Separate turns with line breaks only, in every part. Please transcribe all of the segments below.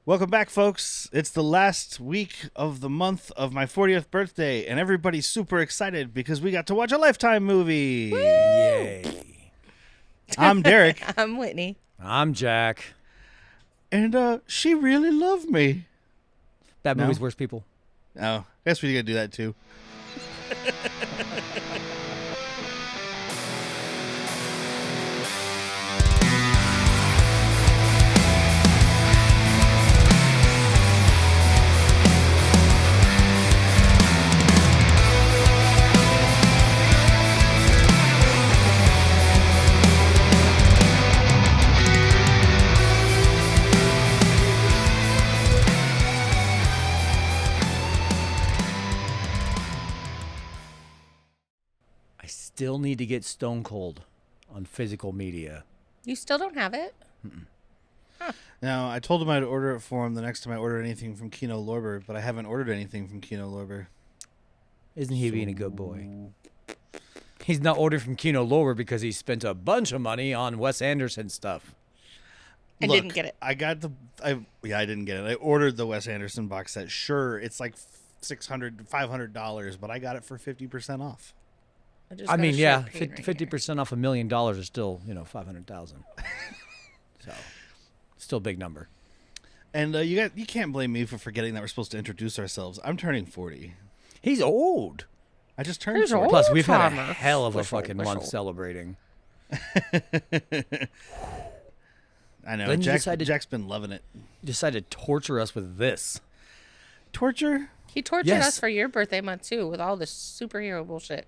Welcome back, folks. It's the last week of the month of my 40th birthday, and everybody's super excited because we got to watch a Lifetime movie.
Woo! Yay.
I'm Derrick.
I'm Whitney.
I'm Jack.
And she really loved me.
Bad
No?
movies, worse people.
Oh, I guess we gotta do that too.
I still need to get Stone Cold on physical media.
You still don't have it?
Now, I told him I'd order it for him the next time I order anything from Kino Lorber, but I haven't ordered anything from Kino Lorber.
Isn't he being a good boy? He's not ordering from Kino Lorber because he spent a bunch of money on Wes Anderson stuff.
And
Look,
didn't get it.
I didn't get it. I ordered the Wes Anderson box set. Sure, it's like $600, $500, but I got it for 50% off.
just
I
got a
mean,
shirt
yeah,
paid right
50% off $1 million is still, $500,000. So, still a big number.
And you can't blame me for forgetting that we're supposed to introduce ourselves. I'm turning 40.
He's old.
I just turned
He's
40.
old.
Plus, we've had a
Thomas.
hell of a
Whistle,
fucking
whistle.
month celebrating.
I know.
Then you
Jack's
decided-
been loving it.
You decided to torture us with this.
Torture?
He tortured
Yes.
us for your birthday month, too, with all this superhero bullshit.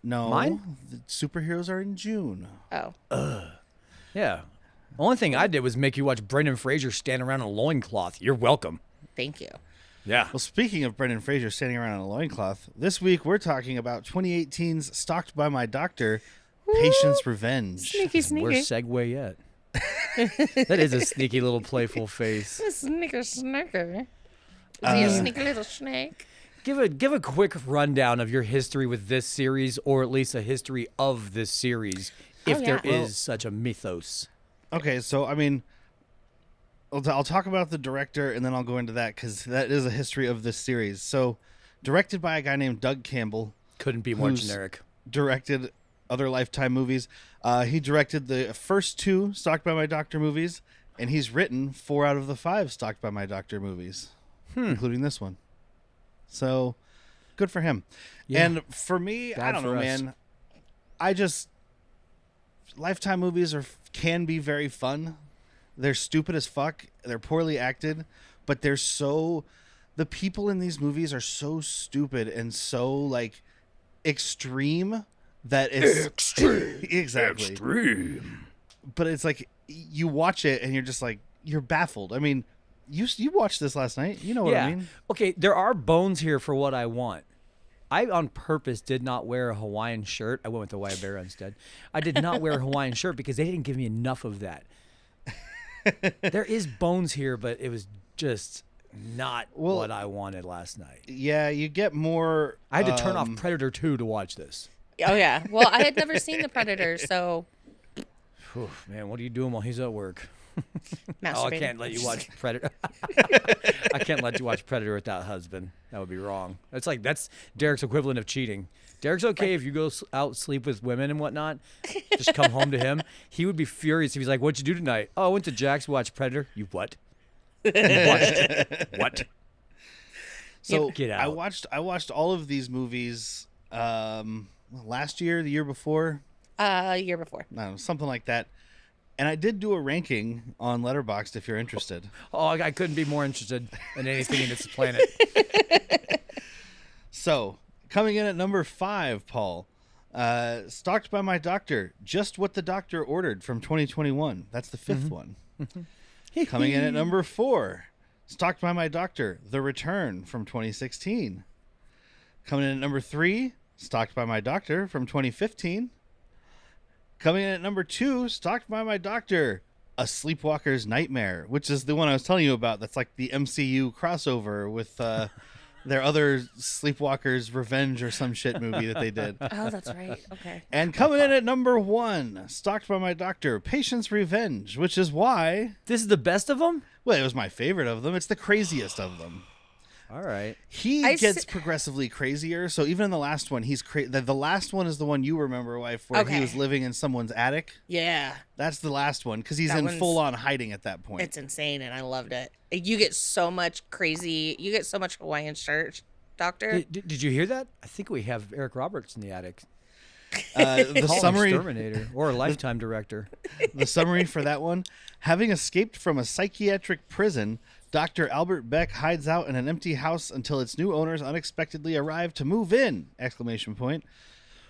No.
Mine?
The superheroes are in June.
Oh.
Yeah. The only thing I did was make you watch Brendan Fraser stand around in a loincloth. You're welcome.
Thank you.
Yeah.
Well, speaking of Brendan Fraser standing around in a loincloth, this week we're talking about 2018's Stalked by My Doctor, Patience Revenge.
Sneaky, sneaky.
Worst segue yet. That is a sneaky little playful face.
Sneaker, sneaker. Is he a sneaky little snake?
Give a quick rundown of your history with this series, or at least a history of this series, if
yeah.
there
Well-
is such a mythos.
Okay, so, I mean, I'll talk about the director, and then I'll go into that, because that is a history of this series. So, directed by a guy named Doug Campbell,
Couldn't be more
Who's-
generic.
directed other Lifetime movies. He directed the first 2 Stalked by My Doctor movies, and he's written 4 out of the 5 Stalked by My Doctor movies, including this one. So, good for him.
Yeah.
And for me, I
Bad
don't
for
know,
us.
man. Lifetime movies can be very fun. They're stupid as fuck. They're poorly acted, but the people in these movies are so stupid and so like extreme that it's exactly.
Extreme.
But it's like you watch it and you're just like you're baffled. I mean, you watched this last night. You know what
Yeah.
I mean?
Okay, there are bones here for what I want. I, on purpose, did not wear a Hawaiian shirt. I went with the Waibera instead. I did not wear a Hawaiian shirt because they didn't give me enough of that. There is bones here, but it was just not what I wanted last night.
Yeah, you get more.
I had to turn off Predator 2 to watch this.
Oh, yeah. Well, I had never seen The Predator, so
Whew, man, what are you doing while he's at work?
masturbating.
Oh, I can't let you watch Predator. I can't let you watch Predator without husband. That would be wrong. That's Derrick's equivalent of cheating. Derrick's okay if you go out sleep with women and whatnot. Just come home to him. He would be furious if he's like, "What'd you do tonight?" "Oh, I went to Jack's to watch Predator." "You what?" "You watched what?"
So
Get out.
I watched all of these movies last year, the year before,
A year before.
I don't know, something like that. And I did do a ranking on Letterboxd if you're interested.
Oh, I couldn't be more interested in anything in this planet.
So, coming in at number 5, Paul, Stalked by My Doctor, Just What the Doctor Ordered from 2021. That's the 5th one. Coming in at number 4, Stalked by My Doctor, The Return from 2016. Coming in at number 3, Stalked by My Doctor from 2015. Coming in at number 2, Stalked by My Doctor, A Sleepwalker's Nightmare, which is the one I was telling you about. That's like the MCU crossover with their other Sleepwalkers Revenge or some shit movie that they did.
Oh, that's right. Okay.
And coming in at number 1, Stalked by My Doctor, Patience Revenge, which is why
This is the best of them?
Well, it was my favorite of them. It's the craziest of them.
All right.
He gets progressively crazier. So even in the last one, he's the last one is the one you remember, wife, where he was living in someone's attic.
Yeah.
That's the last one because he's in full on hiding at that point.
It's insane, and I loved it. You get so much crazy. You get so much Hawaiian shirt, Doctor.
Did you hear that? I think we have Eric Roberts in the attic.
The summary,
Exterminator or a Lifetime director.
The summary for that one: having escaped from a psychiatric prison, Dr. Albert Beck hides out in an empty house until its new owners unexpectedly arrive to move in! Exclamation point.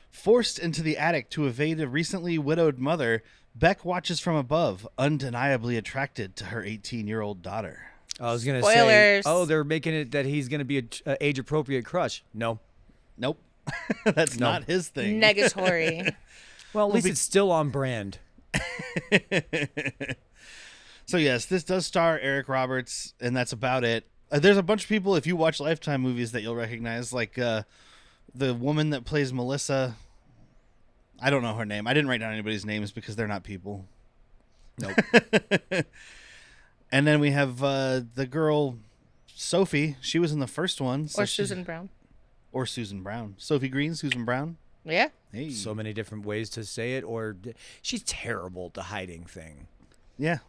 Forced into the attic to evade a recently widowed mother, Beck watches from above, undeniably attracted to her 18-year-old daughter.
I was gonna
Spoilers.
say, they're making it that he's gonna be an age-appropriate crush. No.
Nope. That's not his thing.
Negatory.
Well, at least it's still on brand.
So yes, this does star Eric Roberts, and that's about it. There's a bunch of people, if you watch Lifetime movies, that you'll recognize, like the woman that plays Melissa. I don't know her name. I didn't write down anybody's names because they're not people.
Nope.
And then we have the girl, Sophie. She was in the first one.
Or Susan Brown.
Or Susan Brown. Sophie Green, Susan Brown.
Yeah.
Hey.
So many different ways to say it. Or she's terrible at the hiding thing.
Yeah.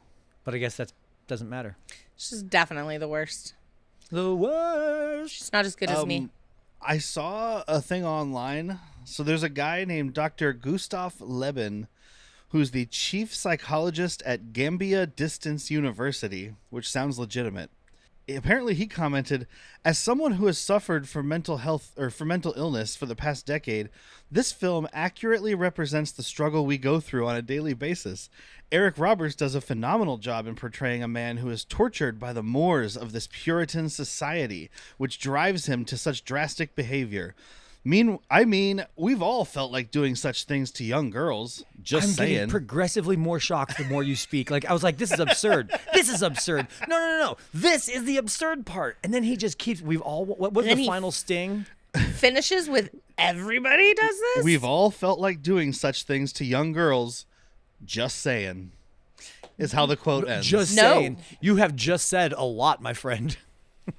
But I guess that doesn't matter.
She's definitely the worst.
The worst.
She's not as good as me.
I saw a thing online. So there's a guy named Dr. Gustav Leben, who's the chief psychologist at Gambia Distance University, which sounds legitimate. Apparently he commented, as someone who has suffered from mental health or for mental illness for the past decade, this film accurately represents the struggle we go through on a daily basis. Eric Roberts does a phenomenal job in portraying a man who is tortured by the mores of this Puritan society, which drives him to such drastic behavior. We've all felt like doing such things to young girls. I'm
getting progressively more shocked the more you speak. Like I was like, this is absurd. This is absurd. No. This is the absurd part. And then he just keeps. What was the final sting?
Finishes with everybody does this.
We've all felt like doing such things to young girls. Just saying, is how the quote ends.
Just saying. You have just said a lot, my friend.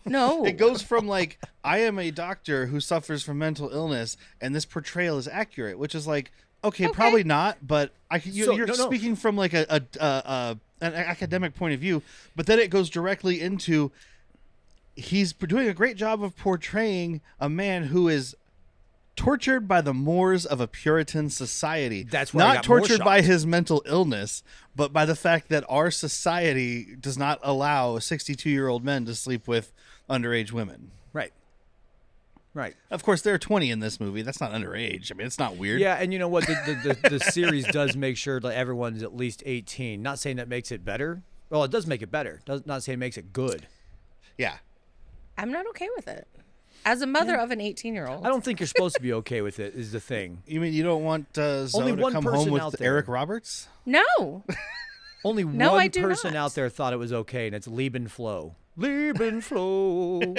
No.
It goes from like, I am a doctor who suffers from mental illness, and this portrayal is accurate, which is like, okay. Probably not, but you're speaking from like an academic point of view. But then it goes directly into, he's doing a great job of portraying a man who is tortured by the mores of a Puritan society.
That's where
not tortured by his mental illness, but by the fact that our society does not allow 62-year-old men to sleep with underage women.
Right.
Of course, they're 20 in this movie. That's not underage. I mean, it's not weird.
Yeah, and you know what? The series does make sure that everyone's at least 18. Not saying that makes it better. Well, it does make it better. Not saying it makes it good.
Yeah.
I'm not okay with it. As a mother of an 18-year-old.
I don't think you're supposed to be okay with it, is the thing.
You mean you don't want Zoe to come home with Eric Roberts?
No.
Only one person out there thought it was okay, and it's Lieben Flow. Lieben Flow.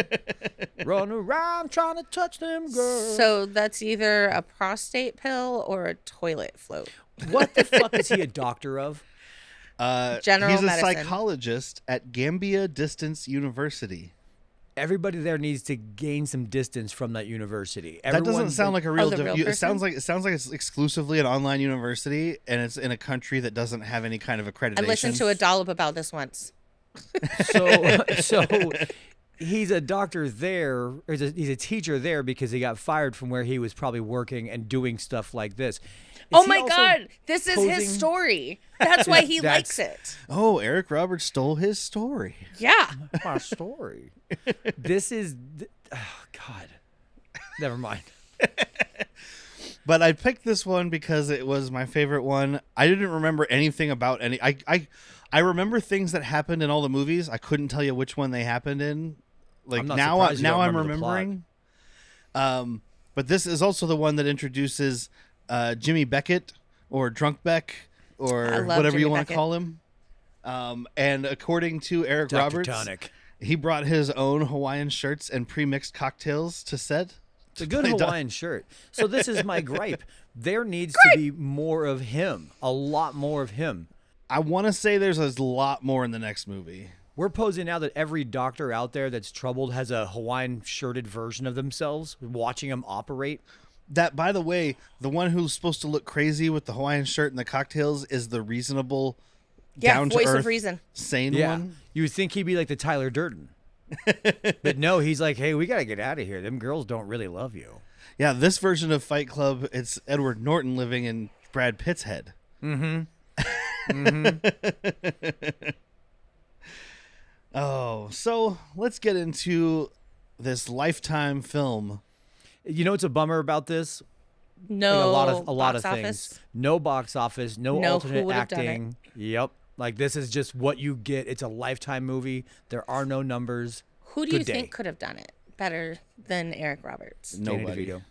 Run around trying to touch them girls.
So that's either a prostate pill or a toilet float.
What the fuck is he a doctor of?
General
He's a
medicine.
Psychologist at Gambia Distance University.
Everybody there needs to gain some distance from that university.
That doesn't sound like a real. It sounds
person?
like it's exclusively an online university, and it's in a country that doesn't have any kind of accreditation.
I listened to a dollop about this once.
So he's a doctor there. He's a teacher there because he got fired from where he was probably working and doing stuff like this.
Oh my God! This is his story. That's why he likes it.
Oh, Eric Roberts stole his story.
Yeah.
My story. This is. Oh God. Never mind.
But I picked this one because it was my favorite one. I didn't remember anything about any. I remember things that happened in all the movies. I couldn't tell you which one they happened in. Like now I'm remembering. But this is also the one that introduces Jimmy Beckett or Drunk Beck or whatever you want to call him. And according to Eric
Dr.
Roberts,
Tonic.
He brought his own Hawaiian shirts and pre-mixed cocktails to set.
It's a good Hawaiian shirt. So this is my gripe. There needs to be more of him. A lot more of him.
I want to say there's a lot more in the next movie.
We're posing now that every doctor out there that's troubled has a Hawaiian shirted version of themselves, watching them operate.
That, by the way, the one who's supposed to look crazy with the Hawaiian shirt and the cocktails is the reasonable, down to
voice
earth,
of reason.
sane
Yeah.
one.
You would think he'd be like the Tyler Durden. But no, he's like, hey, we got to get out of here. Them girls don't really love you.
Yeah, this version of Fight Club, it's Edward Norton living in Brad Pitt's head. Oh, so let's get into this Lifetime film.
You know what's a bummer about this?
No,
Like a lot of
box
things.
office.
No box office, no
No, who
alternate
would've done it?
acting. Yep. Like this is just what you get. It's a Lifetime movie. There are no numbers.
Who do you
Good day.
think could have done it better than Eric Roberts?
Danny
Nobody.
DeVito.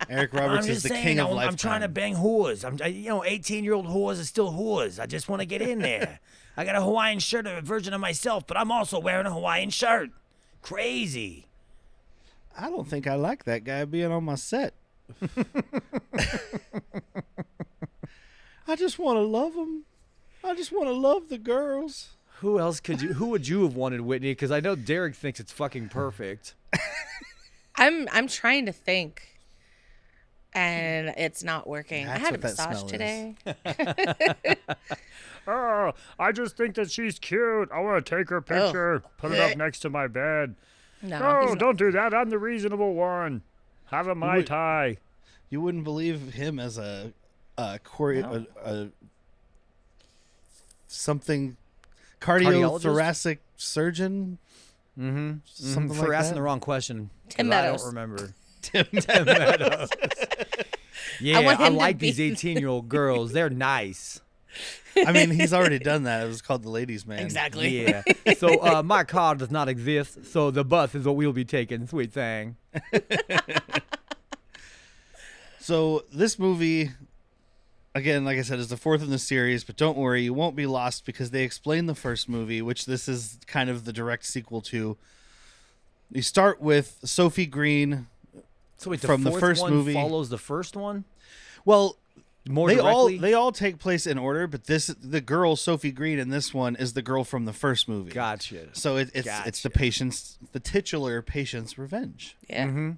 Eric Roberts is the king of Lifetime.
I'm trying to bang whores. 18-year-old whores are still whores. I just want to get in there. I got a Hawaiian shirt of a version of myself, but I'm also wearing a Hawaiian shirt. Crazy.
I don't think I like that guy being on my set. I just want to love him. I just want to love the girls.
Who would you have wanted, Whitney? Because I know Derrick thinks it's fucking perfect.
I'm trying to think, and it's not working. I
That's
had a
what that
massage
smell
today.
Oh, I just think that she's cute. I want to take her picture, put it up next to my bed.
No,
No,
he's not.
don't do that. I'm the reasonable one. Have a Mai Tai.
You wouldn't believe him as a something cardiothoracic surgeon. Something
For
like
asking
that.
the wrong question.
Tim
'cause I
Meadows.
don't remember.
Tim
Meadows. Yeah,
want
I
him to
like
be-
these 18-year-old girls. They're nice.
I mean, he's already done that. It was called The Ladies' Man.
Exactly.
Yeah. So my car does not exist, so the bus is what we'll be taking. Sweet thing.
So this movie, again, like I said, is the fourth in the series, but don't worry, you won't be lost because they explain the first movie, which this is kind of the direct sequel to. You start with Sophie Green.
So wait,
From the
fourth
first
one
movie-
follows the first one
Well,
more
they
directly.
all take place in order, but the girl Sophie Green in this one is the girl from the first movie.
Gotcha.
So it's
Gotcha.
the titular patient's revenge.
Yeah.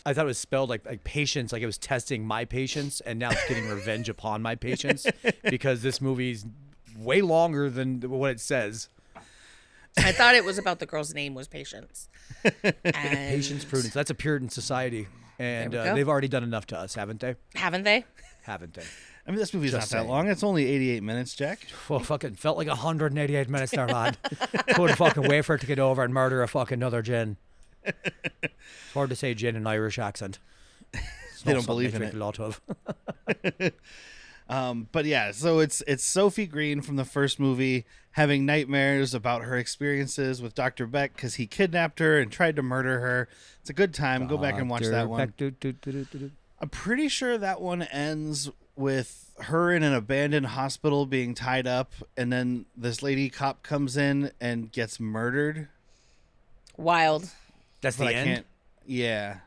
I thought it was spelled like patience, like it was testing my patience, and now it's getting revenge upon my patience because this movie's way longer than what it says.
I thought it was about the girl's name was Patience. And
Patience, prudence. That's a Puritan society, and
There we go.
they've already done enough to us, haven't they?
Haven't they?
Haven't they?
I mean, this movie's
Just
not
saying.
that long. It's only 88 minutes, Jack.
Well, fucking felt like 188 minutes there, lad. Couldn't fucking wait for it to get over and murder a fucking another gin. It's hard to say gin in an Irish accent. It's
They
not
don't
something
believe
they
in
drink
it.
a lot of.
But yeah, so it's Sophie Green from the first movie having nightmares about her experiences with Dr. Beck because he kidnapped her and tried to murder her. It's a good time. Go back and watch that one. I'm pretty sure that one ends with her in an abandoned hospital being tied up, and then this lady cop comes in and gets murdered.
Wild.
That's
But
the
I
end.
can't. Yeah.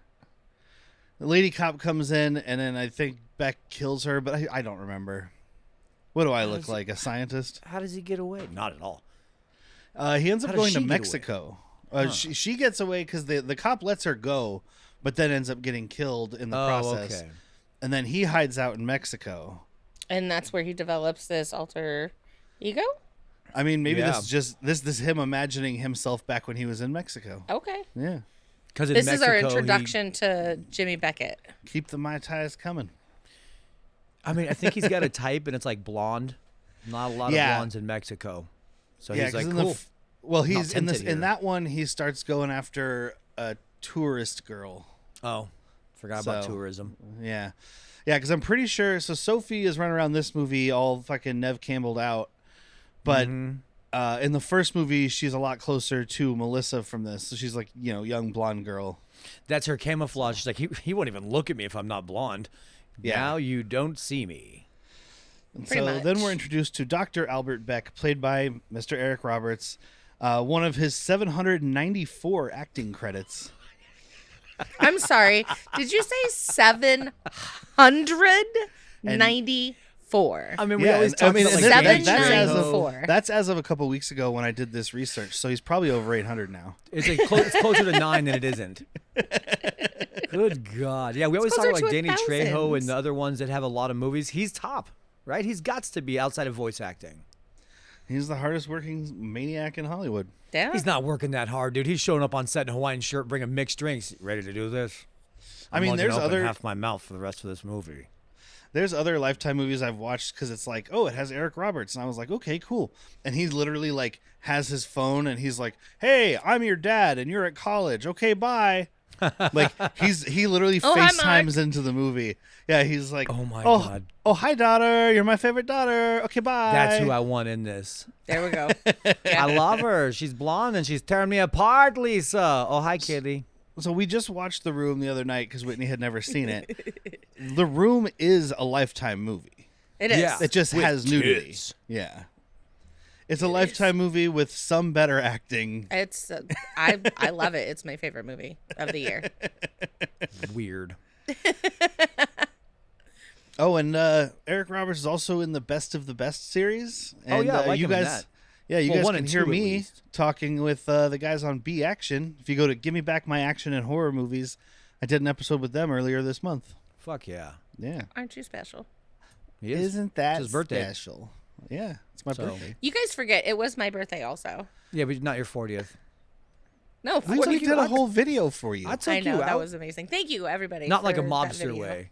The lady cop comes in, and then I think Beck kills her, but I don't remember. What do I look like? A scientist?
How does he get away? Not at all.
He ends up
How does
going to
she get away?
Mexico. She gets away because the cop lets her go, but then ends up getting killed in the process.
Okay.
And then he hides out in Mexico.
And that's where he develops this alter ego?
I mean, maybe
Yeah.
this is just this is him imagining himself back when he was in Mexico.
Okay.
Yeah.
Because
This is our introduction to Jimmy Beckett.
Keep the Mai Tais coming.
I mean, I think he's got a type, and it's like blonde. Not a lot
Yeah.
of blondes in Mexico. So
Yeah,
he's like,
'cause in
cool.
well,
Not
he's in this
tempted here.
in that one. He starts going after a tourist girl.
Oh, forgot about
So-
tourism.
Yeah, yeah, because I'm pretty sure. So Sophie is running around this movie all fucking Nev Campbelled out, but in the first movie she's a lot closer to Melissa from this. So she's like young blonde girl.
That's her camouflage. She's like, he won't even look at me if I'm not blonde.
Yeah.
Now you don't see me.
And
Pretty
so then
much.
we're introduced to Dr. Albert Beck, played by Mr. Eric Roberts, one of his 794 acting credits.
I'm sorry. Did you say 794? 4.
I mean, we always talk about like
Seven,
Danny
nine,
Trejo.
4.
That's as of a couple weeks ago when I did this research. So he's probably over 800 now.
It's it's closer to 9 than it isn't. Good God. Yeah, we always talk
closer
about like
to
Danny Trejo
1,000.
and the other ones that have a lot of movies. He's top, right? He's got to be outside of voice acting.
He's the hardest working maniac in Hollywood.
Yeah.
He's not working that hard, dude. He's showing up on set in a Hawaiian shirt, bringing mixed drinks. Ready to do this?
I mean,
I'm only
there's
gonna open
other
half my mouth for the rest of this movie.
There's other Lifetime movies I've watched because it's like, oh, it has Eric Roberts, and I was like, okay, cool. And he literally like has his phone, and he's like, hey, I'm your dad, and you're at college. Okay, bye. Like he literally
Oh, hi,
FaceTimes into the movie. Yeah, he's like,
Oh my God.
Oh, hi, daughter. You're my favorite daughter. Okay, bye.
That's who I want in this.
There we go.
I love her. She's blonde and she's tearing me apart, Lisa. Oh, hi, kitty.
So we just watched The Room the other night because Whitney had never seen it. The Room is a Lifetime movie.
It is.
Yeah.
It just
With
has nudity.
kids.
Yeah. It's a Lifetime movie with some better acting.
It's I love it. It's my favorite movie of the year.
Weird.
Oh, and Eric Roberts is also in the Best of the Best series. And,
Oh, yeah, I like
you
him in
guys,
that.
yeah, you
Well,
guys
1
can
and
hear
2 at
me
least.
talking with the guys on B Action. If you go to Give Me Back My Action and Horror Movies, I did an episode with them earlier this month.
Fuck yeah.
Yeah,
Aren't you special?
He is.
isn't that
It's his birthday.
special? Yeah, it's my
So-
birthday.
You guys forget it was my birthday also.
Yeah, but not your 40th.
No,
We
40.
did a whole video for you.
I took
I know
you
that
out.
was amazing. Thank you, everybody.
Not like a
for that
mobster
video.
way.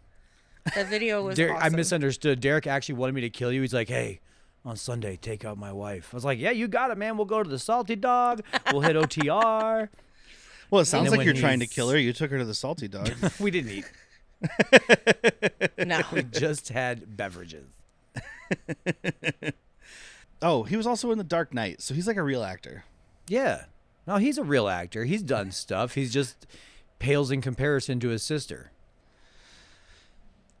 The video was
Derek, I
awesome.
misunderstood. Derek actually wanted me to kill you. He's like, hey, on Sunday, take out my wife. I was like, yeah, you got it, man. We'll go to the Salty Dog. We'll hit OTR.
Well, it sounds
then
like
when
you're trying to
he's-
kill her. You took her to the Salty Dog.
We didn't eat.
No.
We just had beverages.
Oh, he was also in The Dark Knight, so he's like a real actor.
Yeah. No, he's a real actor. He's done stuff. He's just pales in comparison to his sister.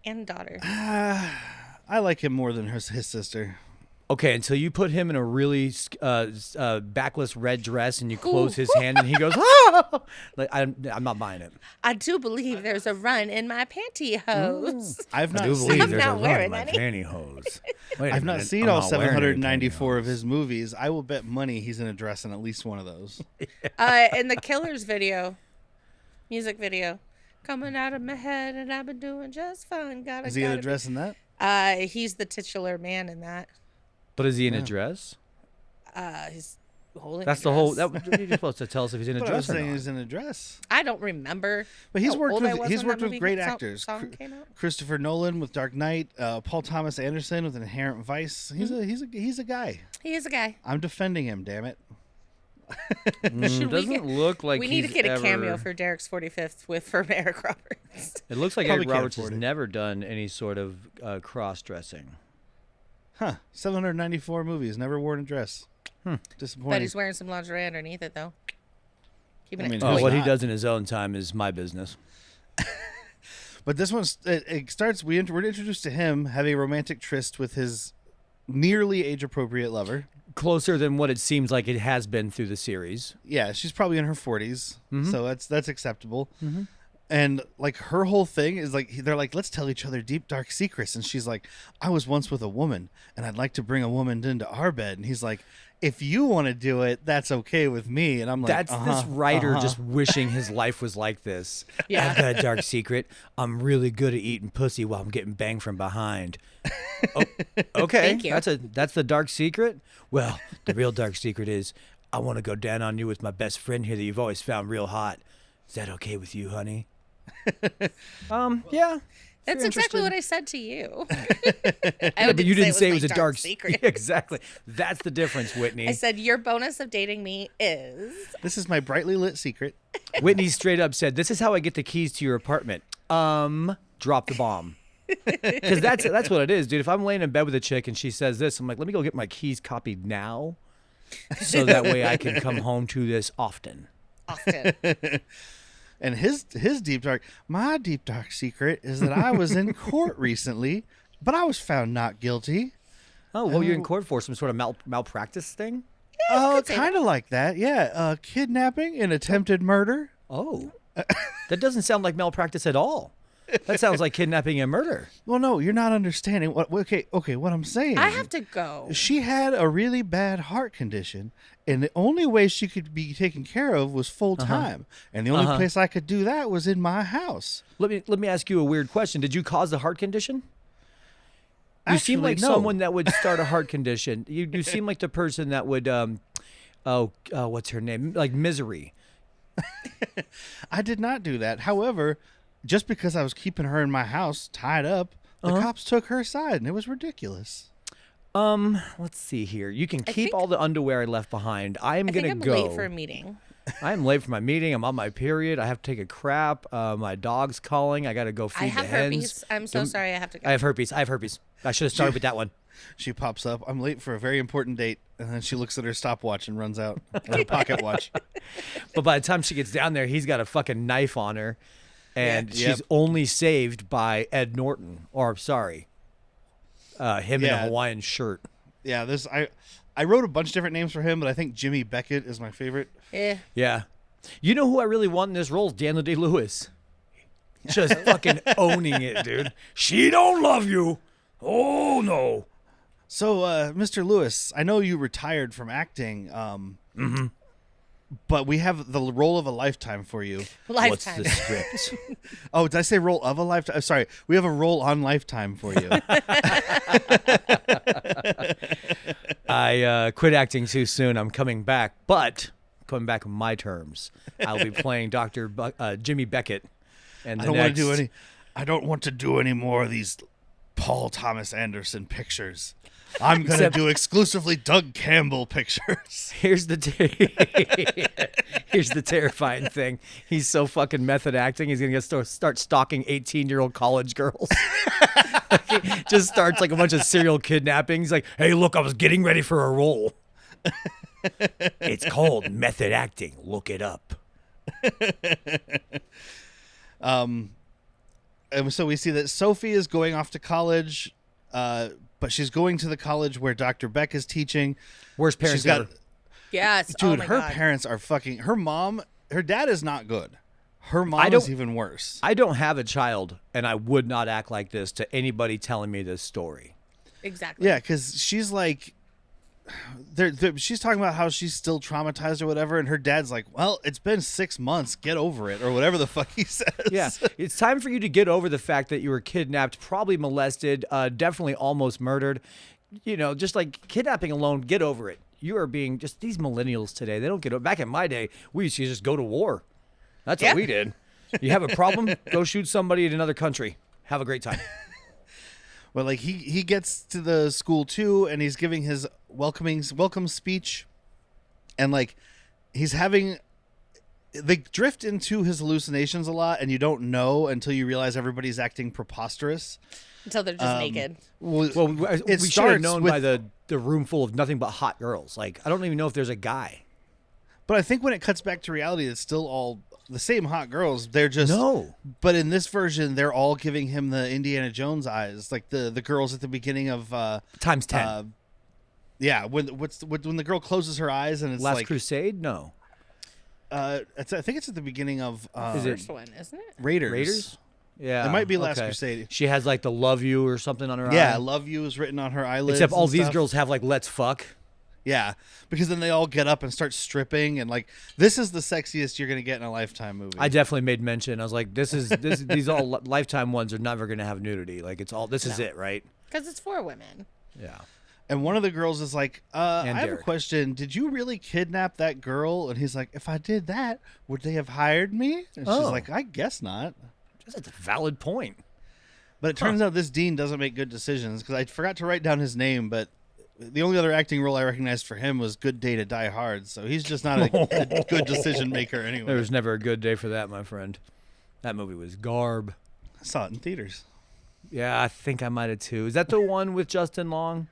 And daughter.
I like him more than his sister.
Okay, until you put him in a really backless red dress and you close his hand and he goes, ah! Like I'm not buying it.
I do believe there's a run in my pantyhose.
I've
I
not
do
seen.
believe
I'm
there's a
not
run
wearing
in my
any.
pantyhose. Wait a
I've not
minute,
seen
I'm
all
not wearing any
794 of
pantyhose.
his movies. I will bet money he's in a dress in at least one of those.
In the Killers video, music video, coming out of my head, and I've been doing just fine.
Is he in a dress in that?
He's the titular man in that.
But is he in a dress?
He's holding.
That's
a
the whole.
dress.
You're supposed to tell us if he's in a
But I was
dress or
saying
not.
he's in a dress.
I don't remember.
But he's
how
worked
old I
with
was
he's
when
worked
that
with
movie
great
song-
actors.
Song came out.
Christopher Nolan with Dark Knight, Paul Thomas Anderson with Inherent Vice. He's a guy.
He is a guy.
I'm defending him. Damn it.
Should we
doesn't
get-
look like
we need to
he's
get a cameo
ever-
for Derek's 45th with from Eric Roberts.
It looks like
Probably
Eric
can't
Roberts has
afford it.
never done any sort of cross-dressing.
Huh? 794 movies. Never worn a dress. Disappointing.
But he's wearing some lingerie underneath it, though. Keeping
I mean,
it
who's
Oh,
tight.
what he
not?
does in his own time is my business.
But this one's it starts. We're introduced to him have a romantic tryst with his nearly age appropriate lover.
Closer than what it seems like it has been through the series.
Yeah, she's probably in her 40s, so that's acceptable. And like her whole thing is like they're like, let's tell each other deep dark secrets, and she's like, I was once with a woman, and I'd like to bring a woman into our bed, and he's like, if you want to do it, that's okay with me. And I'm like,
That's this writer just wishing his life was like this.
Yeah.
I've got a dark secret. I'm really good at eating pussy while I'm getting banged from behind. Oh, okay,
Thank you.
That's the dark secret. Well, the real dark secret is I want to go down on you with my best friend here that you've always found real hot. Is that okay with you, honey? Yeah.
That's exactly what I said to you.
But you didn't say it was
my
a dark
secret.
Yeah, exactly. That's the difference, Whitney.
I said your bonus of dating me is
This is my brightly lit secret.
Whitney straight up said, "This is how I get the keys to your apartment." Drop the bomb. Because that's what it is, dude. If I'm laying in bed with a chick and she says this, I'm like, let me go get my keys copied now, so that way I can come home to this often.
Austin.
And my deep dark secret is that I was in court recently, but I was found not guilty.
Oh, what were you in court for? Some sort of malpractice thing?
Oh, kind of like that. Yeah, kidnapping and attempted murder.
Oh, that doesn't sound like malpractice at all. That sounds like kidnapping and murder.
Well, no, you're not understanding. Okay, what I'm saying.
I have to go.
She had a really bad heart condition, and the only way she could be taken care of was full time. And the only place I could do that was in my house.
Let me ask you a weird question. Did you cause the heart condition? You seem
Actually,
like
no.
someone that would start a heart condition. You seem like the person that would what's her name? Like Misery.
I did not do that. However, just because I was keeping her in my house tied up, the cops took her side, and it was ridiculous.
Let's see here. You can keep all the underwear I left behind. I am gonna
I'm
go.
late for a meeting.
I am late for my meeting. I'm on my period. I have to take a crap. My dog's calling. I gotta go feed
I
the
have
hens.
herpes. I'm so sorry. I have to go.
I have herpes. I should have started with that one.
She pops up. I'm late for a very important date, and then she looks at her stopwatch and runs out. Or her pocket watch.
But by the time she gets down there, he's got a fucking knife on her, and
Yeah.
she's only saved by Ed Norton. Or sorry, him in a Hawaiian shirt.
Yeah, I wrote a bunch of different names for him, but I think Jimmy Beckett is my favorite.
Yeah. You know who I really want in this role is Daniel Day-Lewis. Just fucking owning it, dude. She don't love you. Oh, no.
So, Mr. Lewis, I know you retired from acting, but we have the role of a lifetime for you.
Lifetime.
What's the script?
Oh, did I say role of a lifetime? Sorry, we have a role on Lifetime for you.
I quit acting too soon. I'm coming back, but coming back on my terms. I'll be playing Dr. Jimmy Beckett. And
I don't want to do any more of these Paul Thomas Anderson pictures. I'm going to do exclusively Doug Campbell pictures.
Here's the terrifying thing. He's so fucking method acting. He's gonna start stalking 18-year-old college girls. He just starts like a bunch of serial kidnappings. He's like, hey, look, I was getting ready for a role. It's called method acting. Look it up.
And so we see that Sophie is going off to college, but she's going to the college where Dr. Beck is teaching.
Worst parents
She's got,
ever.
Yes.
dude,
oh my
her
God.
parents are fucking. Her dad is not good. Her mom is even worse.
I don't have a child, and I would not act like this to anybody telling me this story.
Exactly.
Yeah, because she's like, she's talking about how she's still traumatized or whatever, and her dad's like, well, it's been 6 months, get over it, or whatever the fuck he says.
Yeah, it's time for you to get over the fact that you were kidnapped, probably molested, definitely almost murdered. You know, just like kidnapping alone, get over it. You are being just these millennials today. They don't get over. Back in my day, we used to just go to war. That's what we did. You have a problem? Go shoot somebody in another country. Have a great time.
Well, like he gets to the school too, and he's giving his welcome speech, and like he's having. They drift into his hallucinations a lot, and you don't know until you realize everybody's acting preposterous.
Until they're just naked.
Well, we should have known by the room full of nothing but hot girls. Like, I don't even know if there's a guy.
But I think when it cuts back to reality, it's still all the same hot girls. They're just
No.
But in this version, they're all giving him the Indiana Jones eyes, like the girls at the beginning of
Times 10.
Yeah, when the girl closes her eyes and it's
Last
like
Crusade? No.
I think it's at the beginning of
Is it
First one, isn't it?
Raiders.
Yeah.
It might be Last
okay.
Crusade.
She has like the love you or something on her eye.
Yeah, I love you is written on her eyelids.
Except all
and
these
stuff.
girls have like let's fuck.
Yeah, because then they all get up and start stripping, and like this is the sexiest you're gonna get in a Lifetime movie.
I definitely made mention. I was like, these all Lifetime ones are never going to have nudity. Like it's all, this is it, right?
Because it's for women.
Yeah.
And one of the girls is like, I have a
Derrick.
question. Did you really kidnap that girl? And he's like, if I did that, would they have hired me? And she's like, I guess not.
That's a valid point.
But it turns out this dean doesn't make good decisions, because I forgot to write down his name, but the only other acting role I recognized for him was Good Day to Die Hard. So he's just not a good decision maker anyway.
There was never a good day for that, my friend. That movie was garb.
I saw it in theaters.
Yeah, I think I might have too. Is that the one with Justin Long?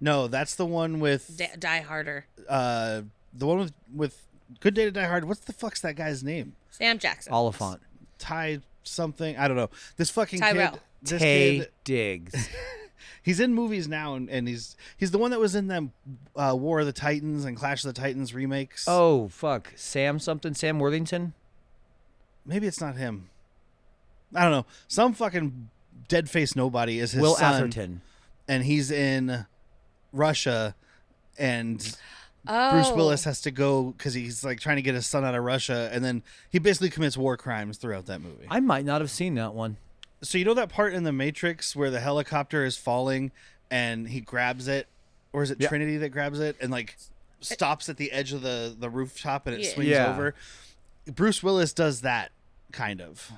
No, that's the one with
Die Harder.
the one with Good Day to Die Hard. What's the fuck's that guy's name?
Sam Jackson.
Oliphant.
Ty something. I don't know. This fucking
Tyrell.
kid. This
Tay
kid,
Diggs.
he's in movies now, and he's the one that was in them War of the Titans and Clash of the Titans remakes.
Oh, fuck. Sam something? Sam Worthington?
Maybe it's not him. I don't know. Some fucking dead-faced nobody is his
Will
son.
Atherton.
And he's in Russia, and
Oh.
Bruce Willis has to go because he's like trying to get his son out of Russia, and then he basically commits war crimes throughout that movie.
I might not have seen that one.
So you know that part in The Matrix where the helicopter is falling and he grabs it, or is it
Yeah.
Trinity that grabs it and like stops at the edge of the rooftop and it
Yeah.
swings
Yeah.
over? Bruce Willis does that kind of,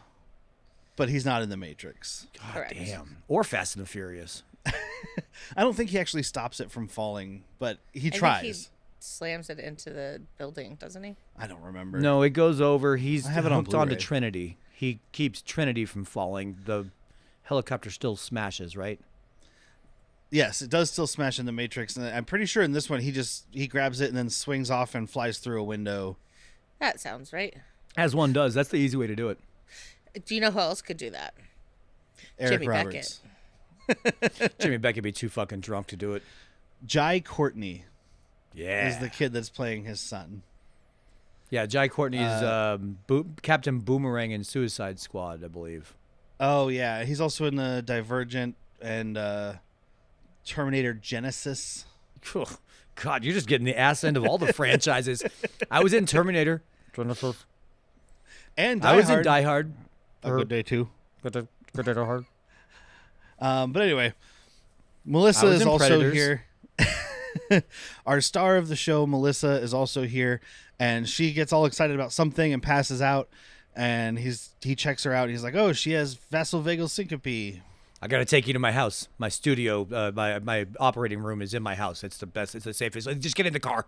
but he's not in The Matrix.
God
Correct.
damn. Or Fast and the Furious.
I don't think he actually stops it from falling, but he
I
tries.
think he slams it into the building, doesn't he?
I don't remember.
No, it goes over. He's
I have it on
hooked onto
Blu-ray.
Trinity. He keeps Trinity from falling. The helicopter still smashes, right?
Yes, it does still smash in The Matrix, and I'm pretty sure in this one he grabs it and then swings off and flies through a window.
That sounds right.
As one does. That's the easy way to do it.
Do you know who else could do that?
Eric
Jimmy
Roberts.
Jimmy Beck would be too fucking drunk to do it.
Jai Courtney
Yeah.
is the kid that's playing his son.
Yeah, Jai Courtney is Captain Boomerang in Suicide Squad, I believe.
Oh yeah, he's also in the Divergent and Terminator Genesis.
God, you're just getting the ass end of all the franchises. I was in Terminator.
And Die
I was
Hard.
in Die Hard.
A Good Day Too.
Good Day Hard.
But anyway, Melissa
I was
is
in
also
Predators.
here. Our star of the show, Melissa, is also here, and she gets all excited about something and passes out. And he checks her out. And he's like, "Oh, she has vasovagal syncope."
I gotta take you to my house. My studio, my operating room is in my house. It's the best. It's the safest. Just get in the car.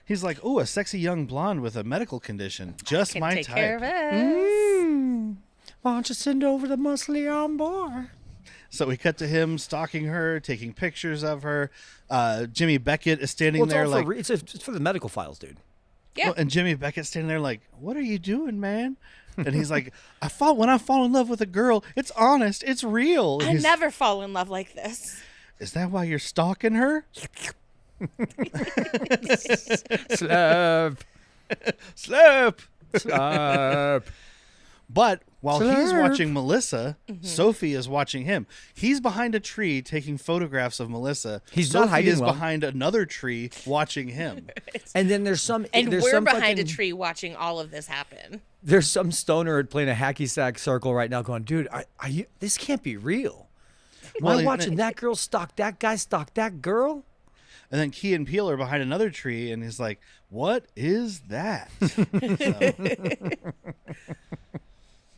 He's like, "Oh, a sexy young blonde with a medical condition, just
Can
my
take
type."
care of it.
Why don't you send over the muscly arm boy?
So we cut to him stalking her, taking pictures of her. Jimmy Beckett is standing
Well, it's
there
all
like,
for it's for the medical files, dude.
Yeah.
and Jimmy Beckett's standing there like, "What are you doing, man?" And he's like, when I fall in love with a girl, it's honest, it's real." And
I
he's,
never fall in love like this.
Is that why you're stalking her?
Slap.
Slap.
Slap.
But while he's
Slurp.
watching Melissa, Sophie is watching him. He's behind a tree taking photographs of Melissa.
He's
Sophie
not hiding
is
well.
behind another tree watching him.
And then there's some
And
there's
we're
some
behind a
fucking-
tree watching all of this happen.
There's some stoner playing a hacky sack circle right now, going, dude, are you? This can't be real. Am
Well,
I watching that girl stalk that guy stalk that girl?
And then Key and Peele are behind another tree, and he's like, "What is that?"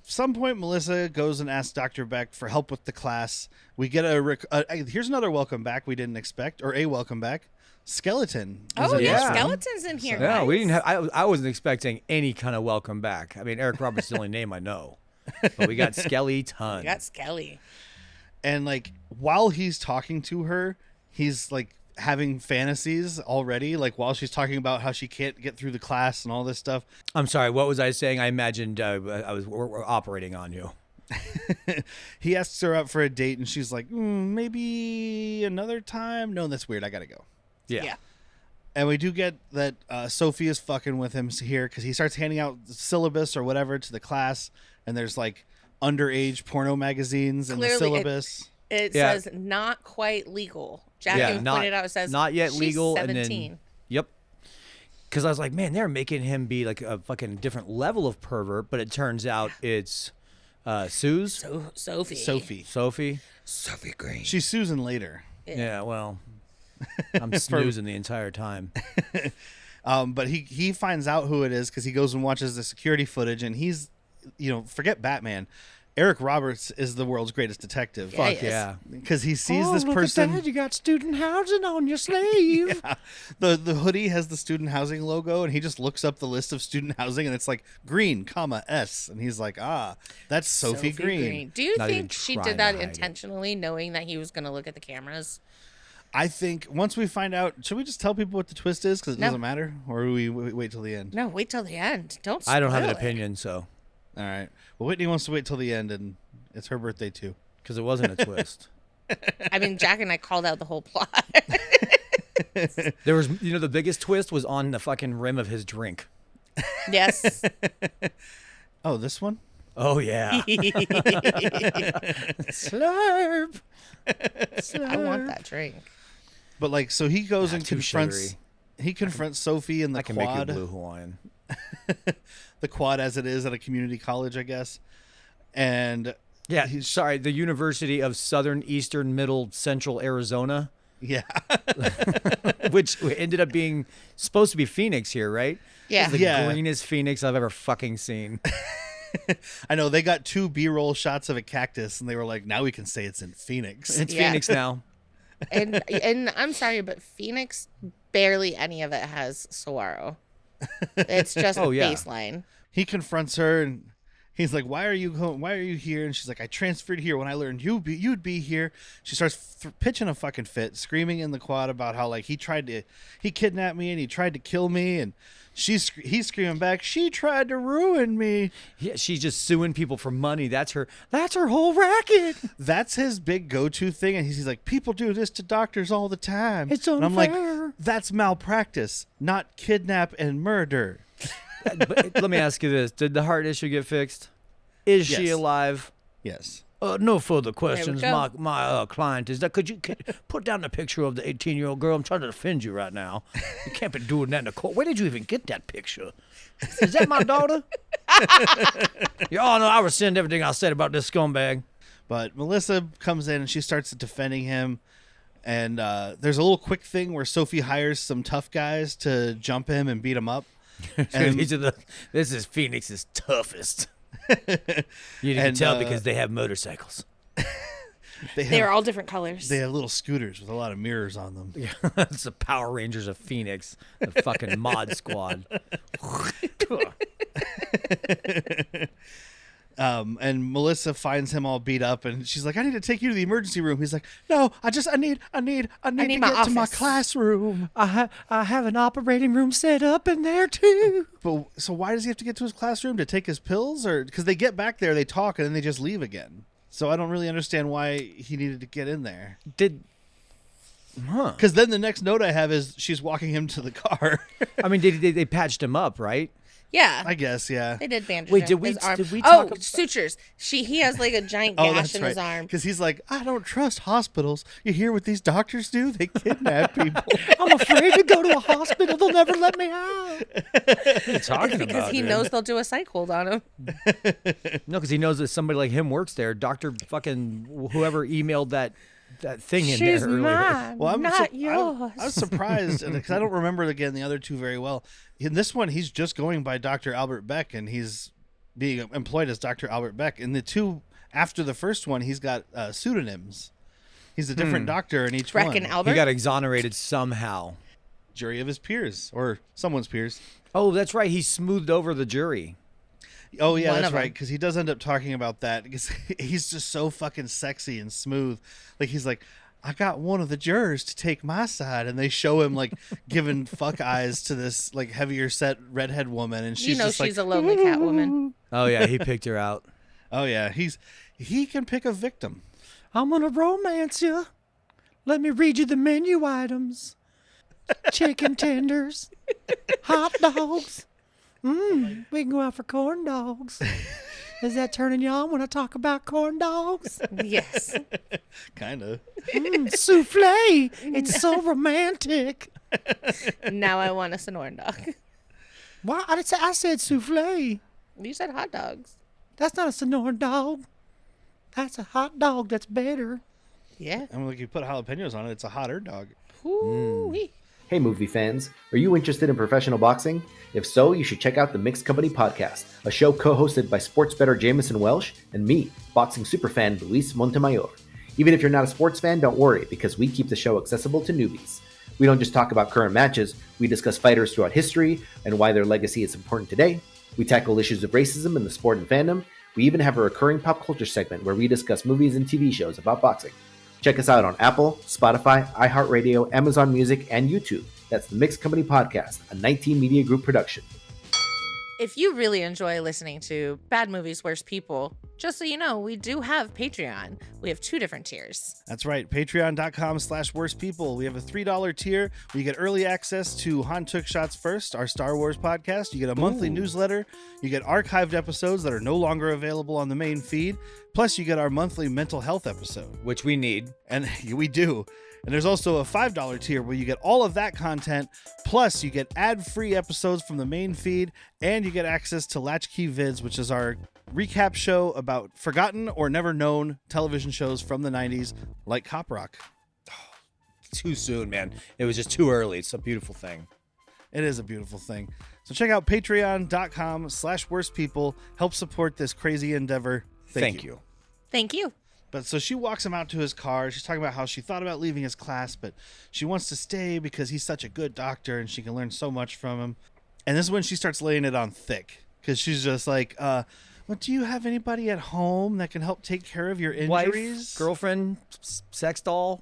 Some point, Melissa goes and asks Dr. Beck for help with the class. We get here's another welcome back we didn't expect, or a welcome back. Skeleton. is
Oh,
in
yeah,
this one.
skeletons in here.
Yeah, we
guys.
didn't have. I wasn't expecting any kind of welcome back. I mean, Eric Roberts is the only name I know, but we got Skeleton.
We got Skelly.
And like while he's talking to her, he's like having fantasies already. Like while she's talking about how she can't get through the class and all this stuff.
I'm sorry. What was I saying? I imagined we're operating on you.
He asks her out for a date, and she's like, "Maybe another time." No, that's weird. I gotta go.
Yeah.
And we do get that Sophie is fucking with him here because he starts handing out the syllabus or whatever to the class, and there's like underage porno magazines in the
Clearly,
syllabus.
It
Yeah.
says not quite legal. Jackie
Yeah,
pointed out, it says
not yet
she's
legal,
17.
and then yep. Because I was like, man, they're making him be like a fucking different level of pervert, but it turns out it's Suze,
Sophie.
Sophie.
Sophie Green.
She's Susan later.
Yeah, well, I'm snoozing the entire time.
But he finds out who it is because he goes and watches the security footage, and he's, forget Batman. Eric Roberts is the world's greatest detective.
Yeah,
Fuck yeah.
Because he sees this
look
person.
At that. You got student housing on your sleeve.
The hoodie has the student housing logo, and he just looks up the list of student housing, and it's like green, comma, S. And he's like, that's Sophie Green.
Do you
Not even
think she
trying
did
to
that
hide it.
intentionally, knowing that he was going to look at the cameras?
I think once we find out, should we just tell people what the twist is because it
No.
doesn't matter? Or do we wait till the end?
No, wait till the end. Don't
I don't have an
spoil it.
opinion, so
All right. Well, Whitney wants to wait till the end, and it's her birthday too.
because it wasn't a twist.
I mean, Jack and I called out the whole plot.
There was, the biggest twist was on the fucking rim of his drink.
Yes.
Oh, this one?
Oh yeah. Slurp.
I want that drink.
But like, so he goes
Nah,
and
too
confronts.
sugary.
He confronts Sophie in the
I can make you a
quad.
blue Hawaiian.
The quad, as it is at a community college, I guess. And
Yeah, sorry, the University of Southern, Eastern, Middle, Central Arizona,
yeah,
which ended up being supposed to be Phoenix here, right?
Yeah.
It's the
Yeah.
greenest Phoenix I've ever fucking seen.
I know they got 2 B-roll shots of a cactus, and they were like, "Now we can say it's in Phoenix."
It's
Yeah.
Phoenix now.
And I'm sorry, but Phoenix, barely any of it has saguaro. It's just
Oh, yeah.
baseline.
He confronts her, and he's like, "Why are you here?" And she's like, "I transferred here when I learned you'd be here." She starts pitching a fucking fit, screaming in the quad about how like he kidnapped me and he tried to kill me, and he's screaming back, "She tried to ruin me."
Yeah, she's just suing people for money. That's her whole racket.
That's his big go-to thing, and he's like, "People do this to doctors all the time."
It's
And I'm like,
unfair.
"That's malpractice, not kidnap and murder."
But let me ask you this: did the heart issue get fixed? Is she
Yes.
alive?
Yes.
No further questions.
go.
My client is that. Could you put down the picture of the 18-year-old girl? I'm trying to defend you right now. You can't be doing that in the court. Where did you even get that picture? Is that my daughter? Your Honor, I rescind everything I said about this scumbag.
But Melissa comes in and she starts defending him. And there's a little quick thing where Sophie hires some tough guys to jump him and beat him up. And
This is Phoenix's toughest. You can tell because they have motorcycles.
They are all different colors.
They have little scooters with a lot of mirrors on them.
It's the Power Rangers of Phoenix, the fucking mod squad.
And Melissa finds him all beat up, and she's like, "I need to take you to the emergency room." He's like, "No, I need to
my
get to my
office."
classroom."
I have an operating room set up in there too.
But so why does he have to get to his classroom to take his pills, or because they get back there, they talk, and then they just leave again? So I don't really understand why he needed to get in there. Because then the next note I have is she's walking him to the car.
I mean, they patched him up, right?
Yeah.
I guess, yeah.
They did bandage
Wait,
him,
did we-
his arm.
did we
Oh,
talk about-
sutures. He has like a giant
Oh,
gash
that's
in
right.
his arm.
Because he's like, "I don't trust hospitals. You hear what these doctors do? They kidnap people."
I'm afraid to go to a hospital. They'll never let me out. What are you talking
Because
about,
he
dude?
knows they'll do a psych hold on him.
No, because he knows that somebody like him works there. Dr. fucking whoever emailed that thing in
She's
there earlier.
mine,
Well,
not yours.
I was surprised because I don't remember again the other two very well. In this one, he's just going by Dr. Albert Beck, and he's being employed as Dr. Albert Beck. In the two after the first one, he's got pseudonyms. He's a different doctor in each
Breck
one.
and Albert.
He got exonerated somehow.
Jury of his peers or someone's peers.
Oh, that's right. He smoothed over the jury.
Oh yeah,
One
that's
of 'em.
right. Because he does end up talking about that because he's just so fucking sexy and smooth. Like he's like, "I got one of the jurors to take my side," and they show him like giving fuck eyes to this like heavier set redhead woman, and she's
You know
just
she's
like,
a lonely cat woman.
Oh, yeah. He picked her out.
"Oh yeah, he can pick a victim."
I'm going to romance you. Let me read you the menu items. Chicken tenders. Hot dogs. We can go out for corn dogs. Is that turning you on when I talk about corn dogs?
Yes.
Kind of.
Souffle. It's so romantic.
Now I want a Sonoran dog.
Why? I said souffle.
You said hot dogs.
That's not a Sonoran dog. That's a hot dog that's better.
Yeah.
I mean, like you put jalapenos on it, it's a hotter dog.
Ooh-wee.
Hey, movie fans, are you interested in professional boxing? If so, you should check out the Mixed Company Podcast, a show co-hosted by sports bettor Jamison Welsh and me, boxing superfan Luis Montemayor. Even if you're not a sports fan, don't worry, because we keep the show accessible to newbies. We don't just talk about current matches, we discuss fighters throughout history and why their legacy is important today. We tackle issues of racism in the sport and fandom. We even have a recurring pop culture segment where we discuss movies and TV shows about boxing. Check us out on Apple, Spotify, iHeartRadio, Amazon Music, and YouTube. That's the Mixed Company Podcast, a 19 Media Group production.
If you really enjoy listening to Bad Movies, Worst People, Just so you know, we do have Patreon. We have 2 different tiers.
That's right. Patreon.com/worstpeople. We have a $3 tier where you get early access to Han Took Shots First, our Star Wars podcast. You get a monthly newsletter. You get archived episodes that are no longer available on the main feed. Plus, you get our monthly mental health episode.
Which we need.
And we do. And there's also a $5 tier where you get all of that content. Plus, you get ad-free episodes from the main feed. And you get access to Latchkey Vids, which is our recap show about forgotten or never known television shows from the 90s, like Cop Rock.
Too soon, man. It was just too early. It's a beautiful thing.
It is a beautiful thing. So check out patreon.com/worstpeople. Help support this crazy endeavor. Thank you.
Thank you.
But so she walks him out to his car. She's talking about how she thought about leaving his class, but she wants to stay because he's such a good doctor and she can learn so much from him. And this is when she starts laying it on thick, because she's just like, well, do you have anybody at home that can help take care of your injuries?
Wife, girlfriend, sex doll?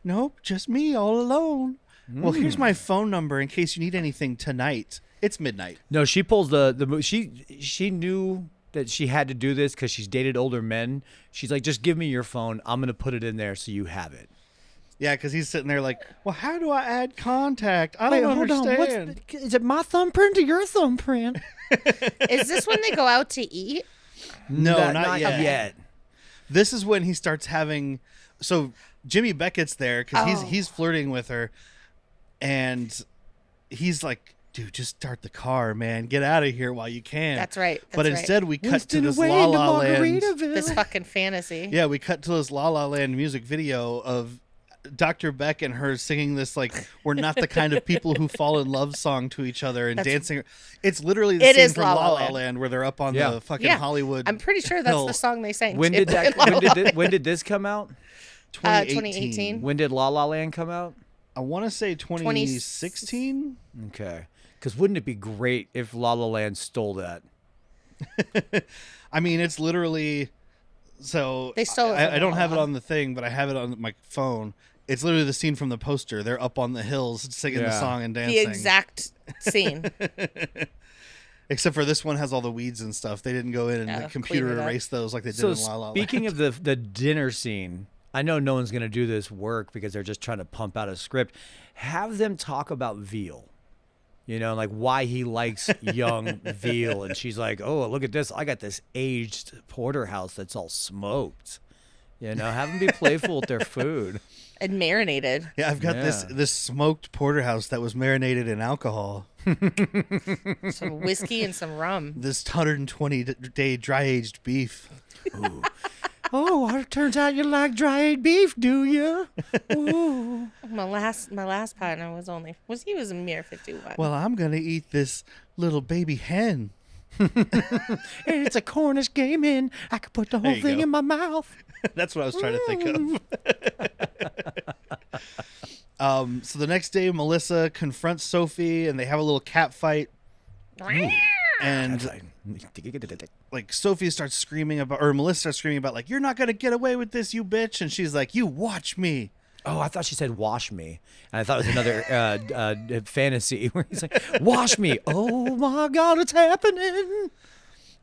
Nope, just me all alone. Well, here's my phone number in case you need anything tonight. It's midnight.
No, she pulls she knew that she had to do this because she's dated older men. She's like, just give me your phone. I'm going to put it in there so you have it.
Yeah, because he's sitting there like, well, how do I add contact? I don't understand.
Is it my thumbprint or your thumbprint?
Is this when they go out to eat?
No, not yet.
yet.
This is when he starts having... So Jimmy Beckett's there because he's flirting with her. And he's like, dude, just start the car, man. Get out of here while you can.
That's right.
But instead we cut to this La La Land.
This fucking fantasy.
Yeah, we cut to this La La Land music video of Dr. Beck and her singing this, like, we're not the kind of people who fall in love song to each other and dancing. It's literally the scene from La La Land where they're up on the fucking Hollywood
I'm pretty sure that's the song they sang.
When
too.
when did this come out?
2018.
When did La La Land come out?
I want to say 2016.
Okay. Because wouldn't it be great if La La Land stole that?
I mean, it's literally... So
They stole it
I
from
don't
La
have it
La.
on the thing, but I have it on my phone. It's literally the scene from the poster. They're up on the hills singing the song and dancing.
The exact scene.
Except for this one has all the weeds and stuff. They didn't go in and the computer
clean it up.
erase those like they did
So
in La La Land.
speaking of the dinner scene, I know no one's going to do this work because they're just trying to pump out a script. Have them talk about veal. You know, like why he likes young veal. And she's like, oh, look at this. I got this aged porterhouse that's all smoked. You know, have them be playful with their food.
And marinated.
Yeah, I've got this smoked porterhouse that was marinated in alcohol.
Some whiskey and some rum.
This 120-day dry-aged beef.
Ooh. Oh, it turns out you like dry-aged beef, do you? Ooh.
My last partner was a mere 51.
Well, I'm going to eat this little baby hen.
It's a Cornish game hen. I could put the whole
you
thing
go.
in my mouth.
That's what I was trying to think of. So the next day, Melissa confronts Sophie, and they have a little cat fight. And like Sophie starts screaming about, or Melissa starts screaming about, like, you're not gonna get away with this, you bitch. And she's like, you watch me.
Oh, I thought she said wash me. And I thought it was another fantasy where he's like, wash me. Oh my God, it's happening.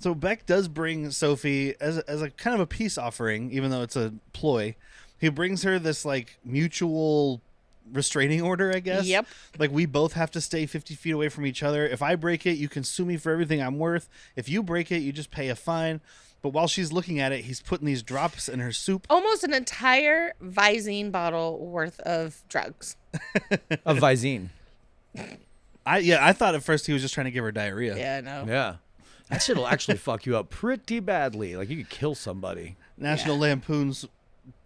So Beck does bring Sophie as a kind of a peace offering, even though it's a ploy. He brings her this like mutual restraining order, I guess.
Yep.
Like we both have to stay 50 feet away from each other. If I break it, you can sue me for everything I'm worth. If you break it, you just pay a fine. But while she's looking at it, he's putting these drops in her soup.
Almost an entire Visine bottle worth of drugs.
Of Visine.
I thought at first he was just trying to give her diarrhea.
Yeah, I know.
Yeah. That shit will actually fuck you up pretty badly. Like you could kill somebody.
National Lampoon's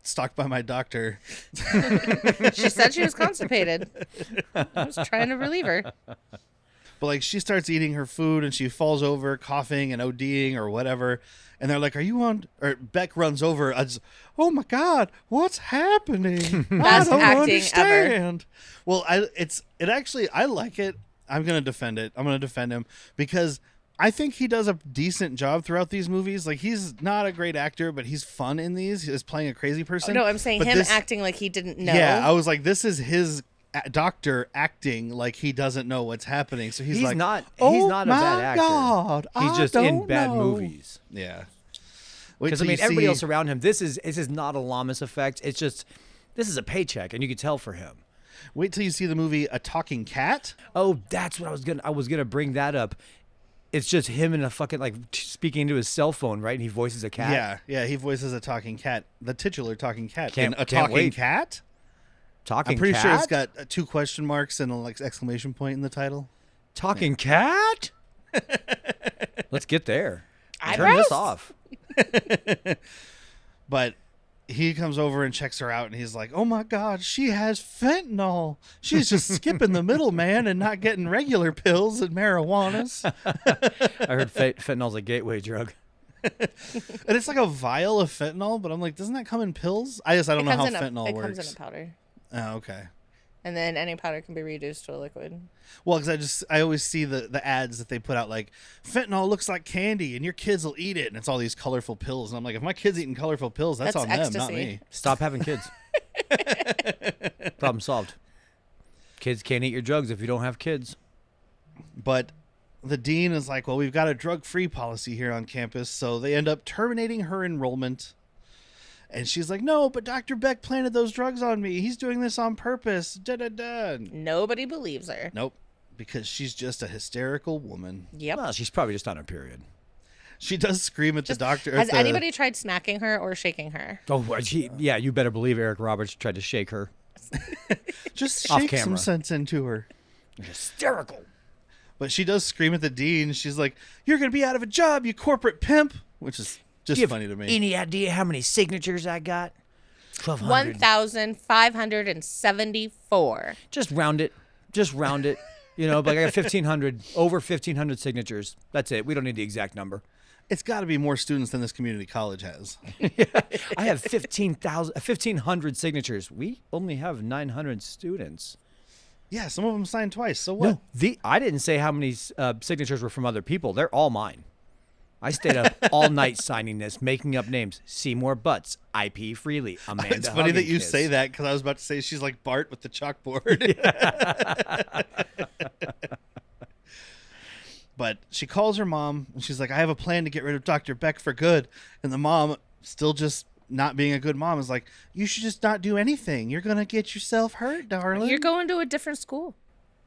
Stalked by My Doctor.
She said she was constipated. I was trying to relieve her.
But like she starts eating her food and she falls over coughing and ODing or whatever. And they're like, are you on? Or Beck runs over. Oh my God, what's happening?
Best
I don't
acting
understand. Well, I like it. I'm going to defend it. I'm going to defend him because I think he does a decent job throughout these movies. Like he's not a great actor, but he's fun in these. He's playing a crazy person.
No, I'm saying
But
him
this-
acting like he didn't know.
Yeah, I was like, this is his doctor acting like he doesn't know what's happening. So he's like,
not
oh
he's not a bad
my
actor.
God,
He's
I
just in
don't
bad
know."
movies.
Yeah. Wait
Because
till you
everybody
see-
else around him, this is not a Lamas effect. It's just this is a paycheck, and you can tell for him.
Wait till you see the movie A Talking Cat.
Oh, that's what I was gonna bring that up. It's just him and a fucking speaking into his cell phone, right? And he voices a cat.
Yeah, he voices a talking cat, the titular talking cat. In A
Can't
Talking
wait.
Cat?
Talking
I'm pretty
cat?
sure it's got 2 question marks and an exclamation point in the title.
Talking cat? Let's get there. Turn
Eyebrows?
this off.
But he comes over and checks her out, and he's like, "Oh my God, she has fentanyl. She's just skipping the middleman and not getting regular pills and marijuanas."
I heard fentanyl's a gateway drug.
And it's like a vial of fentanyl, but I'm like, doesn't that come in pills? I don't know how fentanyl works.
It comes in a powder.
Oh, okay.
And then any powder can be reduced to a liquid.
Well, because I always see the ads that they put out, like, fentanyl looks like candy and your kids will eat it, and it's all these colorful pills. And I'm like, if my kid's eating colorful pills, that's on
ecstasy.
them, not me.
Stop having kids. Problem solved. Kids can't eat your drugs if you don't have kids.
But the dean is like, well, we've got a drug-free policy here on campus, so they end up terminating her enrollment. And she's like, no, but Dr. Beck planted those drugs on me. He's doing this on purpose. Da-da-da.
Nobody believes her.
Nope, because she's just a hysterical woman.
Yep.
Well, she's probably just on her period.
She does scream at the doctor.
Has anybody tried smacking her or shaking her?
Oh, yeah, you better believe Eric Roberts tried to shake her.
Just
Off
shake some
camera.
sense into her.
Hysterical.
But she does scream at the dean. She's like, you're going to be out of a job, you corporate pimp. Which is just funny to me.
Any idea how many signatures I got? 1,200.
1,574.
Just round it. You know, but I got 1,500, over 1,500 signatures. That's it. We don't need the exact number.
It's got to be more students than this community college has.
I have 1,500 signatures. We only have 900 students.
Yeah, some of them signed twice. So what?
No, I didn't say how many signatures were from other people. They're all mine. I stayed up all night signing this, making up names. Seymour Butts, IP Freely, Amanda
It's funny that you
Huggingkiss.
say that because I was about to say she's like Bart with the chalkboard. But she calls her mom and she's like, I have a plan to get rid of Dr. Beck for good. And the mom, still just not being a good mom, is like, you should just not do anything. You're going to get yourself hurt, darling.
You're going to a different school.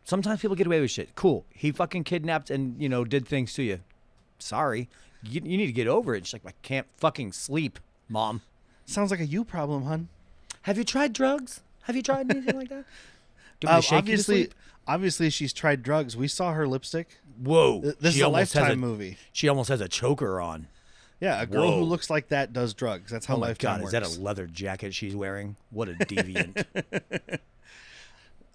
Sometimes people get away with shit. Cool. He fucking kidnapped and, did things to you. Sorry. You need to get over it. She's like, I can't fucking sleep, Mom.
Sounds like a you problem, hun.
Have you tried drugs? Have you tried anything like that? Do you want me to shake you to sleep?
Obviously, she's tried drugs. We saw her lipstick.
Whoa.
This
She
is a
almost has
Lifetime movie.
She almost has a choker on.
Yeah, a girl who
Whoa.
looks like that does drugs. That's how
Oh my
Lifetime
God,
works.
is that a leather jacket she's wearing? What a deviant.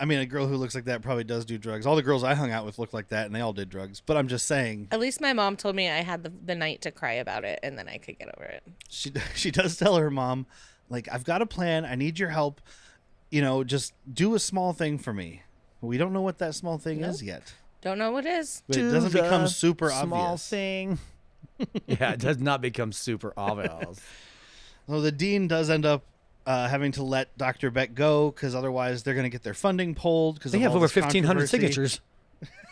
I mean, a girl who looks like that probably does do drugs. All the girls I hung out with looked like that, and they all did drugs. But I'm just saying,
At least my mom told me I had the night to cry about it, and then I could get over it.
she does tell her mom, like, I've got a plan. I need your help. Just do a small thing for me. We don't know what that small thing is yet.
Don't know what it is.
But it doesn't become super obvious.
Thing. Yeah, it does not become super obvious.
So the dean does end up having to let Dr. Beck go because otherwise they're going to get their funding pulled. Because
They have over 1,500 signatures.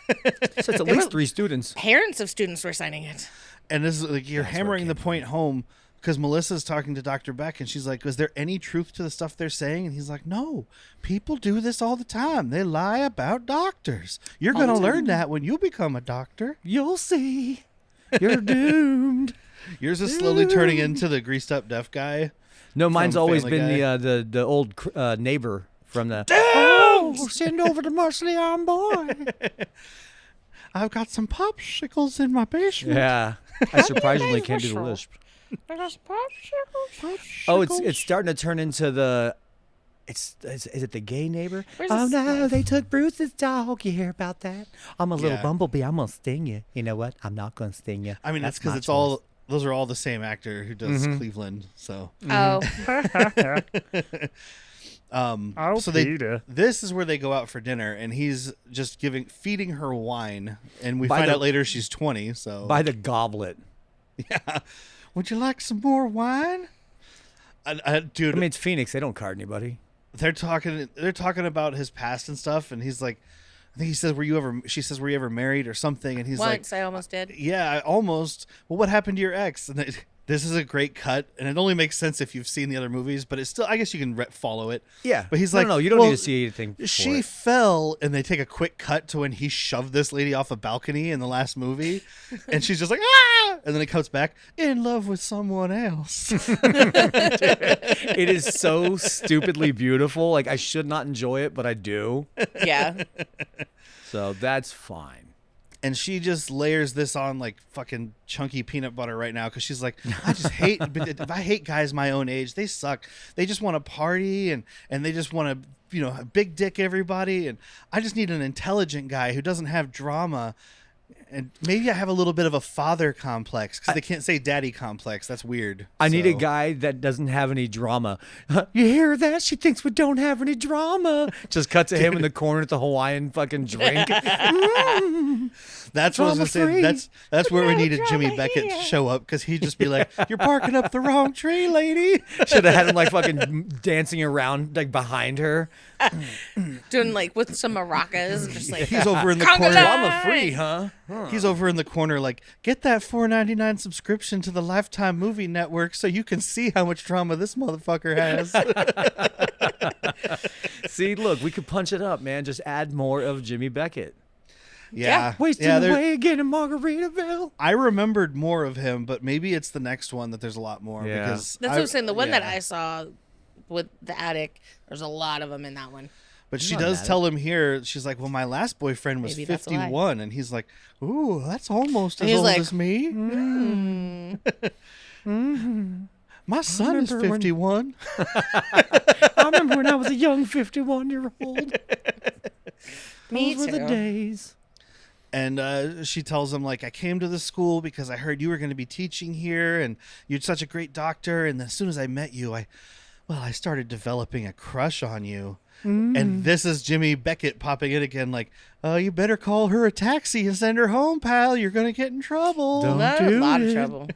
So it's at least 3 students.
Parents of students were signing it.
And this is like you're
That's where it
hammering the
came
point home because Melissa's talking to Dr. Beck and she's like, is there any truth to the stuff they're saying? And he's like, no, people do this all the time. They lie about doctors. You're going to learn that when you become a doctor.
You'll see. You're doomed.
Yours is slowly turning into the greased up deaf guy.
No, mine's
From
always
Family
been the old neighbor from the. Oh, send over the muscly arm boy.
I've got some popsicles in my basement.
Yeah, I surprisingly can't do the lisp. Oh, it's starting to turn into the. Is it the gay neighbor?
Where's
Oh
this-
no, they took Bruce's dog. You hear about that? I'm a little
Yeah.
bumblebee. I'm gonna sting you. You know what? I'm not gonna sting you.
I mean, that's
my
because
choice.
those are all the same actor who does Cleveland. So,
Oh,
Oh,
so
Peter.
this is where they go out for dinner, and he's just feeding her wine, and we
By
find
the-
out later she's 20. So,
By the goblet.
yeah, would you like some more wine? Dude,
I mean, it's Phoenix. They don't card anybody.
they're talking about his past and stuff, and he's like, I think he says, she says, were you ever married or something? And he's like,
once I almost did.
yeah, I almost. Well, what happened to your ex? And this is a great cut, and it only makes sense if you've seen the other movies, but it's still, I guess you can follow it.
Yeah.
But he's
No,
like,
no, you don't
"Well,
need to see anything for
She
it."
fell, and they take a quick cut to when he shoved this lady off a balcony in the last movie, and she's just like, ah! And then it comes back, in love with someone else.
It is so stupidly beautiful. Like, I should not enjoy it, but I do.
Yeah.
So that's fine.
And she just layers this on like fucking chunky peanut butter right now because she's like, I just hate, I hate guys my own age. They suck. They just want to party and they just want to, you know, big dick everybody. And I just need an intelligent guy who doesn't have drama. And maybe I have a little bit of a father complex because they can't say daddy complex. That's weird.
I need a guy that doesn't have any drama. You hear that? She thinks we don't have any drama. Just cut to him in the corner at the Hawaiian fucking drink.
That's what I was gonna say.
Drama-free.
That's where we needed
drama
Jimmy Beckett
here.
to show up because he'd just be like, "You're barking up the wrong tree, lady."
Should have had him like fucking dancing around like behind her.
Doing like with some maracas. Just like,
He's over in the
Conga
corner.
line.
Drama free, huh?
He's over in the corner, like, get that $4.99 subscription to the Lifetime Movie Network so you can see how much drama this motherfucker has.
See, look, we could punch it up, man. Just add more of Jimmy Beckett.
Yeah,
Wasting away again in Margaritaville.
I remembered more of him, but maybe it's the next one that there's a lot more.
Yeah.
Because
That's what I'm saying. The one that
yeah.
I saw with the attic, there's a lot of them in that one.
But she
Not
does
mad.
tell him here, she's like, well, my last boyfriend was
Maybe that's why.
51. And he's like, ooh, that's almost
And
as
he's
old
like,
as me. My son is
remember when-
51.
I remember when I was a young 51-year-old.
Me
Those were the
too.
days.
And she tells him, like, I came to the school because I heard you were going to be teaching here and you're such a great doctor. And as soon as I met you, I started developing a crush on you. And this is Jimmy Beckett popping in again, like, you better call her a taxi and send her home, pal. You're going to get in trouble.
Don't
A
do
lot of
it.
trouble.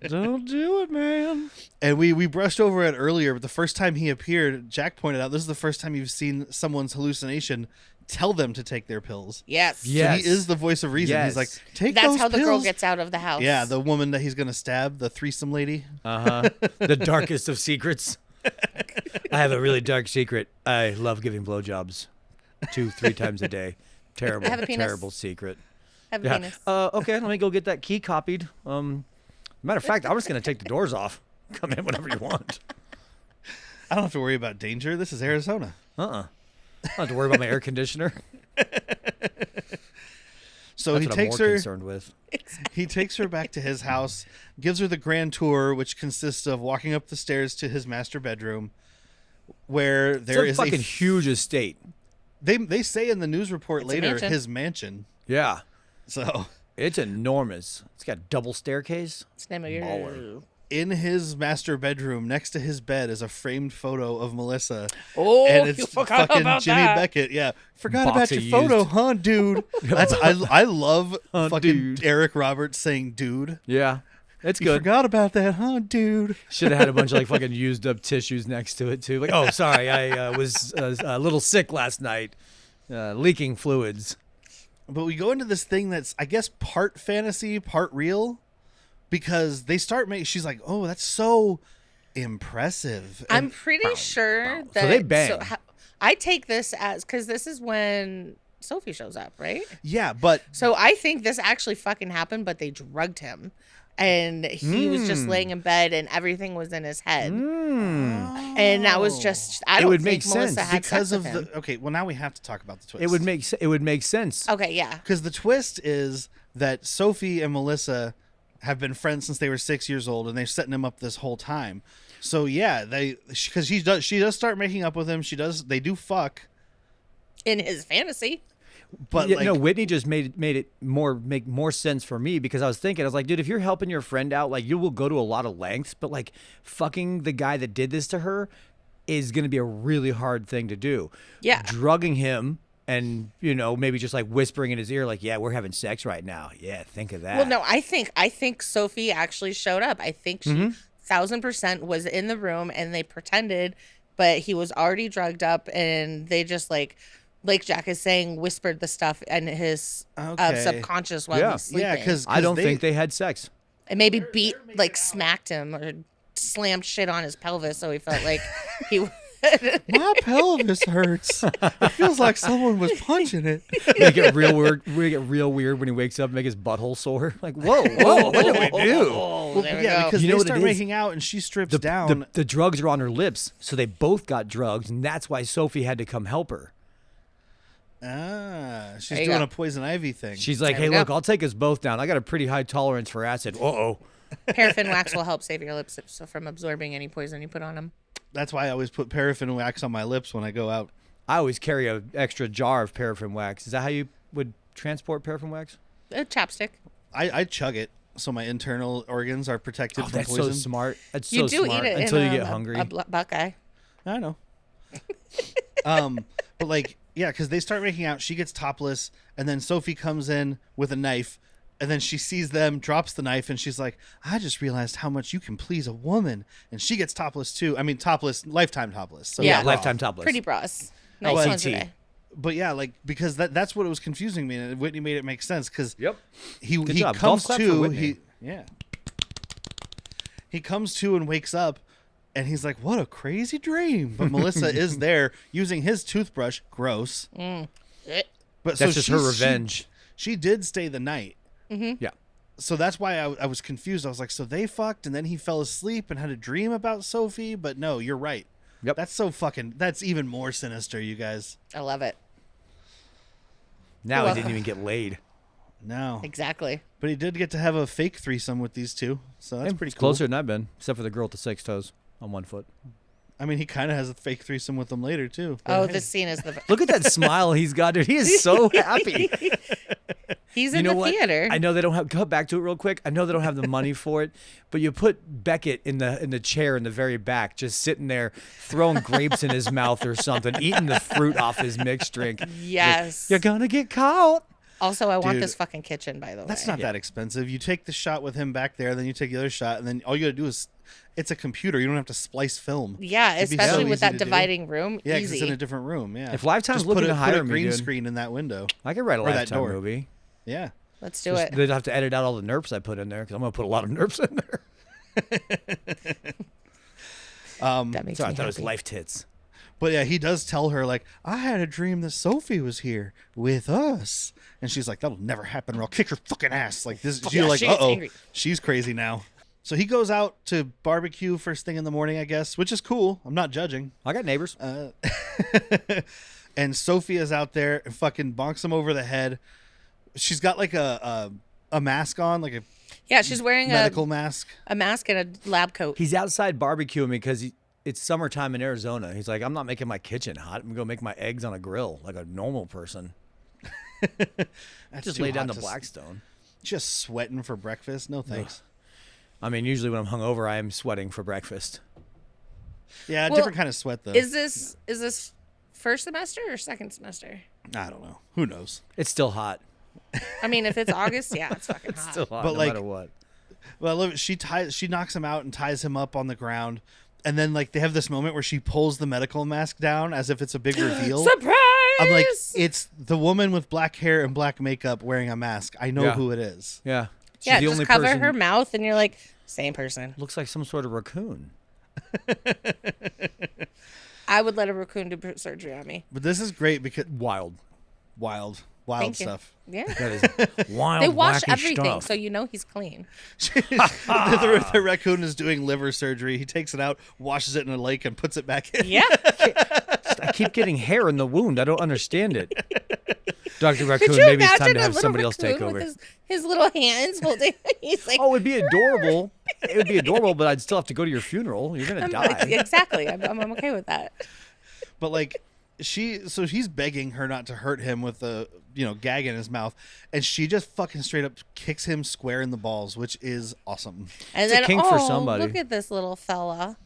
Don't do it, man.
And we brushed over it earlier, but the first time he appeared, Jack pointed out, this is the first time you've seen someone's hallucination tell them to take their pills.
Yes.
Yeah.
So he is the voice of reason. He's like,
Yes.
take
That's
those
how the girl
pills."
gets out of the house.
Yeah, the woman that he's going to stab, the threesome lady.
The darkest of secrets. I have a really dark secret. I love giving blowjobs 2-3 times a day. Terrible,
I have a penis.
terrible secret.
I have a penis.
Okay, let me go get that key copied. Matter of fact, I'm just gonna take the doors off. Come in whenever you want.
I don't have to worry about danger. This is Arizona.
I don't have to worry about my air conditioner.
So
That's
he
what I'm
takes
more
her.
concerned with.
He takes her back to his house, gives her the grand tour, which consists of walking up the stairs to his master bedroom, where there
It's
is
a fucking huge estate.
They say in the news report
It's a
later
mansion.
his mansion.
Yeah,
So
it's enormous. It's got a double staircase.
What's the name of your
Baller.
in his master bedroom, next to his bed, is a framed photo of Melissa.
Oh,
And it's
you forgot
fucking
about
Jimmy
that.
Beckett. Yeah, forgot
Box
about
of
your photo,
used.
huh, dude? That's I love
Huh,
fucking
dude.
Eric Roberts saying "dude."
Yeah, it's
You
good.
forgot about that, huh, dude?
Should have had a bunch of like fucking used up tissues next to it too. Like, oh, sorry, I was a little sick last night, leaking fluids.
But we go into this thing that's, I guess, part fantasy, part real, because they start making. She's like, "Oh, that's so impressive."
I'm
And
pretty sure that.
So they bang.
I take this as because this is when Sophie shows up, right?
yeah, but
So I think this actually fucking happened, but they drugged him, and he was just laying in bed, and everything was in his head, and that was just. I
It
don't
would
think
make
Melissa
sense
had
because
sex
of
with him.
the okay. Well, now we have to talk about the twist.
It would make sense.
Okay, yeah.
because the twist is that Sophie and Melissa have been friends since they were 6 years old, and they're setting him up this whole time. So yeah, because she does start making up with him. They do fuck,
In his fantasy.
but
Yeah,
like
no, Whitney just made it make more sense for me because I was thinking, I was like, dude, if you're helping your friend out, like you will go to a lot of lengths, but like fucking the guy that did this to her is going to be a really hard thing to do.
Yeah.
Drugging him and, maybe just like whispering in his ear, like, yeah, we're having sex right now. Yeah, think of that.
Well, no, I think Sophie actually showed up. I think she 1000% was in the room, and they pretended, but he was already drugged up, and they just like Jack is saying, whispered the stuff in his
Okay.
subconscious while
Yeah.
he's sleeping.
yeah, because
I don't think they had sex.
And maybe smacked him or slammed shit on his pelvis so he felt like he would.
My pelvis hurts. It feels like someone was punching it.
Make it real weird. Make it real weird when he wakes up, make his butthole sore. Like, whoa, what did we do?
Oh, there we
Yeah,
go.
because
You know
they
what it
start
is?
making out and she strips down.
The drugs are on her lips, so they both got drugs, and that's why Sophie had to come help her.
She's
There you
doing
go.
a poison ivy thing.
She's like,
There
hey,
we go.
look, I'll take us both down. I got a pretty high tolerance for acid. Uh-oh.
Paraffin wax will help save your lips from absorbing any poison you put on them.
That's why I always put paraffin wax on my lips when I go out.
I always carry an extra jar of paraffin wax. Is that how you would transport paraffin wax?
A chapstick.
I chug it so my internal organs are protected from
That's
poison.
so smart. That's
You
so
do
smart
eat it
until
in
you get hungry.
a Buckeye.
I know. But like, yeah, because they start making out. She gets topless, and then Sophie comes in with a knife, and then she sees them, drops the knife, and she's like, "I just realized how much you can please a woman." And she gets topless too. I mean, topless, lifetime topless. So
Yeah.
raw.
Lifetime topless.
Pretty bras. Nice
LTT.
lingerie.
But yeah, like because that's what it was confusing me, and Whitney made it make sense because
Yep.
he
job.
comes
Golf clap for
to
Whitney.
he comes to and wakes up, and he's like, "What a crazy dream!" But Melissa is there using his toothbrush. Gross. But
That's
so
just her revenge.
She did stay the night,
Yeah.
so that's why I was confused. I was like, so they fucked, and then he fell asleep and had a dream about Sophie. But no, you're right.
Yep.
That's even more sinister, you guys.
I love it.
Now
Well-
he didn't even get laid.
No,
Exactly.
but he did get to have a fake threesome with these two, so that's pretty
It's
cool.
closer than I've been, except for the girl with the 6 toes on one foot.
I mean, he kind of has a fake threesome with them later too. but
Oh,
hey.
this scene is the.
Look at that smile he's got, dude. He is so happy.
He's
You
in
know
the
what?
theater.
I know they don't have. Go back to it real quick. I know they don't have the money for it, but you put Beckett in the chair in the very back, just sitting there, throwing grapes in his mouth or something, eating the fruit off his mixed drink.
Yes.
You're gonna get caught.
Also, I want
Dude,
this fucking kitchen, by the way.
That's not that expensive. You take the shot with him back there, then you take the other shot, and then all you got to do is, it's a computer. You don't have to splice film.
Yeah,
It'd be
especially
so
with
easy
that
to do.
dividing room.
Yeah, because
Easy.
it's in a different room. Yeah.
If Lifetime's
Just
looking
put
to hire
a
me,
green
dude.
screen in that window.
I could write a
Or that
Lifetime
door.
movie.
Yeah.
Let's do
Just-
it.
They'd have to edit out all the nerps I put in there because I'm gonna put a lot of nerps in there.
That makes
So I
me
thought it was
happy.
life tits.
But yeah, he does tell her like, I had a dream that Sophie was here with us, and she's like, that'll never happen, or I'll kick her fucking ass. Like this,
Fuck
you're
yeah,
like,
she gets
uh-oh,
angry.
she's crazy now. So he goes out to barbecue first thing in the morning, I guess, which is cool. I'm not judging.
I got neighbors.
And Sophie is out there and fucking bonks him over the head. She's got like a mask on, like a
Yeah, she's wearing
medical mask.
a mask and a lab coat.
He's outside barbecuing because it's summertime in Arizona. He's like, I'm not making my kitchen hot. I'm gonna make my eggs on a grill like a normal person.
That's
Just
too
lay down
hot
the
to
Blackstone.
Just sweating for breakfast. No thanks.
I mean, usually when I'm hungover, I am sweating for breakfast.
Yeah,
Well,
different kind of sweat though.
Is this first semester or second semester?
I don't know. Who knows?
It's still hot.
I mean, if it's August, yeah, it's fucking hot.
Still hot,
But
no
like-
matter what.
Well, I love it. She knocks him out and ties him up on the ground, and then like they have this moment where she pulls the medical mask down as if it's a big reveal.
Surprise!
I'm like, it's the woman with black hair and black makeup wearing a mask. I know
Yeah.
who it is.
Yeah. She's
yeah,
the
just
only
cover
person
her mouth, and you're like, same person.
looks like some sort of raccoon.
I would let a raccoon do surgery on me.
But this is great because
Wild.
wild
Thank you.
stuff.
Yeah.
That is wild.
They wash
wacky
everything,
stuff.
so you know he's clean.
The raccoon is doing liver surgery. He takes it out, washes it in a lake, and puts it back in.
Yeah.
I keep getting hair in the wound. I don't understand it. Dr.
Could
Raccoon,
you
maybe it's
imagine
time to
a
have
little
somebody else take
raccoon
over.
with his little hands holding? He's like,
Oh, it'd be adorable. It would be adorable, but I'd still have to go to your funeral. You're gonna die.
exactly. I'm okay with that.
But like he's begging her not to hurt him with the gag in his mouth, and she just fucking straight up kicks him square in the balls, which is awesome.
And
It's a
then,
kink for somebody.
look at this little fella.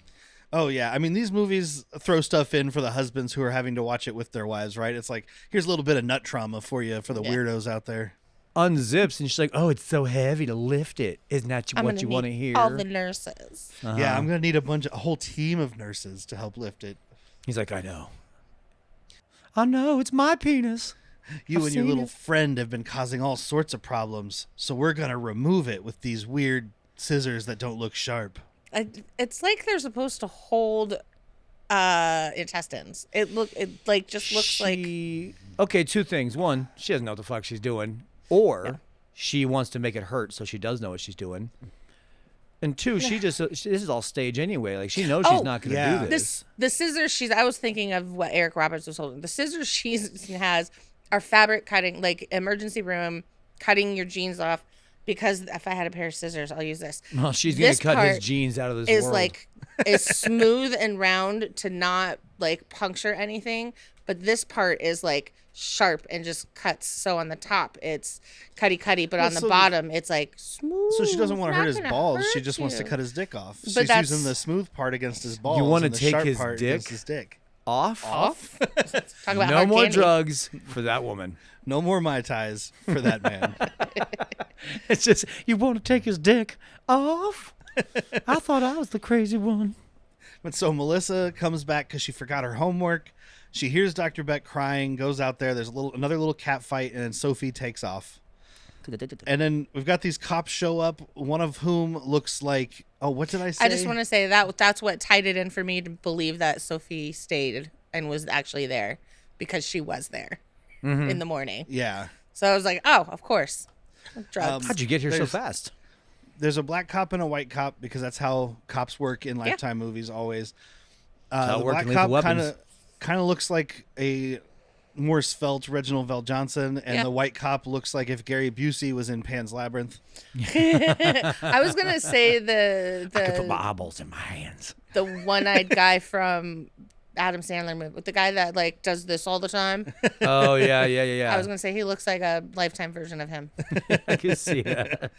Oh yeah, I mean these movies throw stuff in for the husbands who are having to watch it with their wives, right? It's like here's a little bit of nut trauma for you for the weirdos out there.
Unzips and she's like, "Oh, it's so heavy to lift it. Isn't that
I'm
what
gonna
you
need
want to hear?"
all the nurses.
Yeah, I'm gonna need a whole team of nurses to help lift it.
He's like, "I know. I know. It's my penis."
You
I've
and your
seen
little
it.
friend have been causing all sorts of problems, so we're gonna remove it with these weird scissors that don't look sharp.
It's like they're supposed to hold intestines. It looks like.
Okay, two things. One, she doesn't know what the fuck she's doing, or she wants to make it hurt so she does know what she's doing. And two, this is all stage anyway. Like, she knows she's not going to do this.
The scissors I was thinking of what Eric Roberts was holding. The scissors she has are fabric cutting, like emergency room, cutting your jeans off. Because if I had a pair of scissors, I'll use this.
Well, she's going to cut his jeans out of this world.
Is smooth and round to not like puncture anything. But this part is like sharp and just cuts. So on the top, it's cutty, but on the bottom, it's like smooth.
So she doesn't want to hurt his balls. She just wants to cut his dick off. She's using the smooth part against his balls.
You want to
and the
take
sharp
his
part
dick
against his dick.
Off?
Talk about
no
hard
more
candy.
drugs for that woman.
No more Mai Tais for that man.
It's just, you want to take his dick off? I thought I was the crazy one.
But so Melissa comes back because she forgot her homework. She hears Dr. Beck crying, goes out there. There's another little cat fight, and then Sophie takes off. And then we've got these cops show up, one of whom looks like, what did I say?
I just want to say that's what tied it in for me to believe that Sophie stayed and was actually there because she was there in the morning.
Yeah.
So I was like, oh, of course. Drugs.
How'd you get here so fast?
There's a black cop and a white cop because that's how cops work in Lifetime movies always. The black cop kind of looks like a more svelte Reginald Vell Johnson, and the white cop looks like if Gary Busey was in Pan's Labyrinth.
I was gonna say the
I could put my eyeballs in my hands.
The one-eyed guy from Adam Sandler movie, the guy that like does this all the time.
Oh yeah.
I was gonna say he looks like a Lifetime version of him.
I can see that.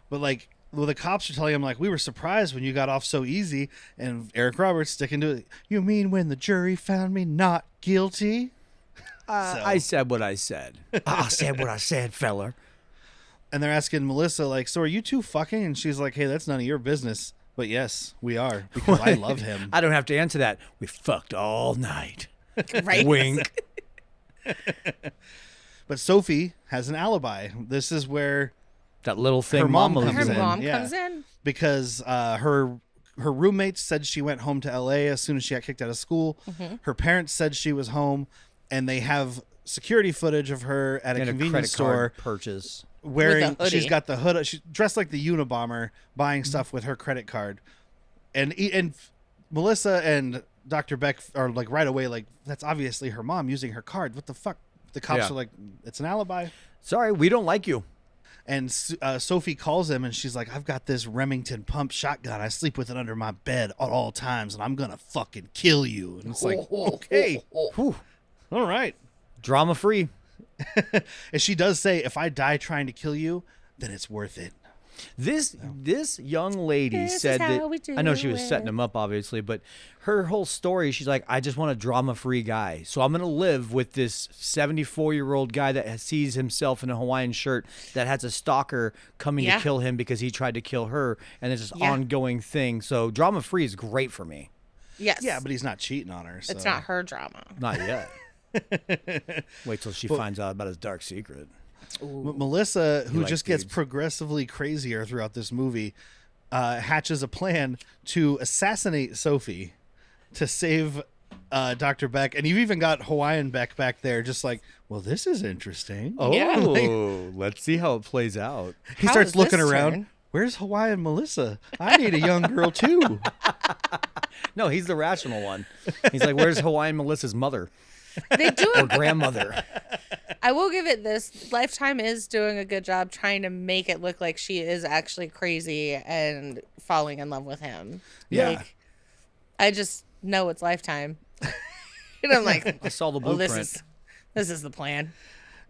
But like, well, the cops are telling him like, we were surprised when you got off so easy, and Eric Roberts sticking to it. You mean when the jury found me not guilty?
I said what I said. I said what I said, feller.
And they're asking Melissa like, so are you two fucking? And she's like, hey, that's none of your business. But yes, we are, because I love him.
I don't have to answer that. We fucked all night.
Right?
Wink.
But Sophie has an alibi. This is where
that little thing
her mom
comes in
because her roommates said she went home to LA as soon as she got kicked out of school. Mm-hmm. Her parents said she was home, and they have security footage of her at a convenience store
purchase
wearing. She's got the hood. She's dressed like the Unabomber, buying stuff with her credit card, and Melissa and Dr. Beck are like right away like, that's obviously her mom using her card. What the fuck? The cops are like, it's an alibi.
Sorry, we don't like you.
And Sophie calls him, and she's like, I've got this Remington pump shotgun. I sleep with it under my bed at all times, and I'm going to fucking kill you. And it's like, okay. Whew. All right.
Drama free.
And she does say, if I die trying to kill you, then it's worth it.
This young lady said that, I know she was setting him up, obviously, but her whole story, she's like, I just want a drama-free guy. So I'm going to live with this 74-year-old guy that sees himself in a Hawaiian shirt that has a stalker coming to kill him because he tried to kill her, and it's this ongoing thing. So drama-free is great for me.
Yes.
Yeah, but he's not cheating on her. So.
It's not her drama.
Not yet. Wait till she finds out about his dark secret.
Melissa, who just gets progressively crazier throughout this movie, hatches a plan to assassinate Sophie to save Dr. Beck. And you've even got Hawaiian Beck back there just like, well, this is interesting.
Oh, let's see how it plays out.
He starts looking around. Where's Hawaiian Melissa? I need a young girl too.
No, he's the rational one. He's like, where's Hawaiian Melissa's mother?
They do
or grandmother.
I will give it this. Lifetime is doing a good job trying to make it look like she is actually crazy and falling in love with him.
Yeah.
Like, I just know it's Lifetime. And I'm like,
I saw the blueprint.
This is the plan.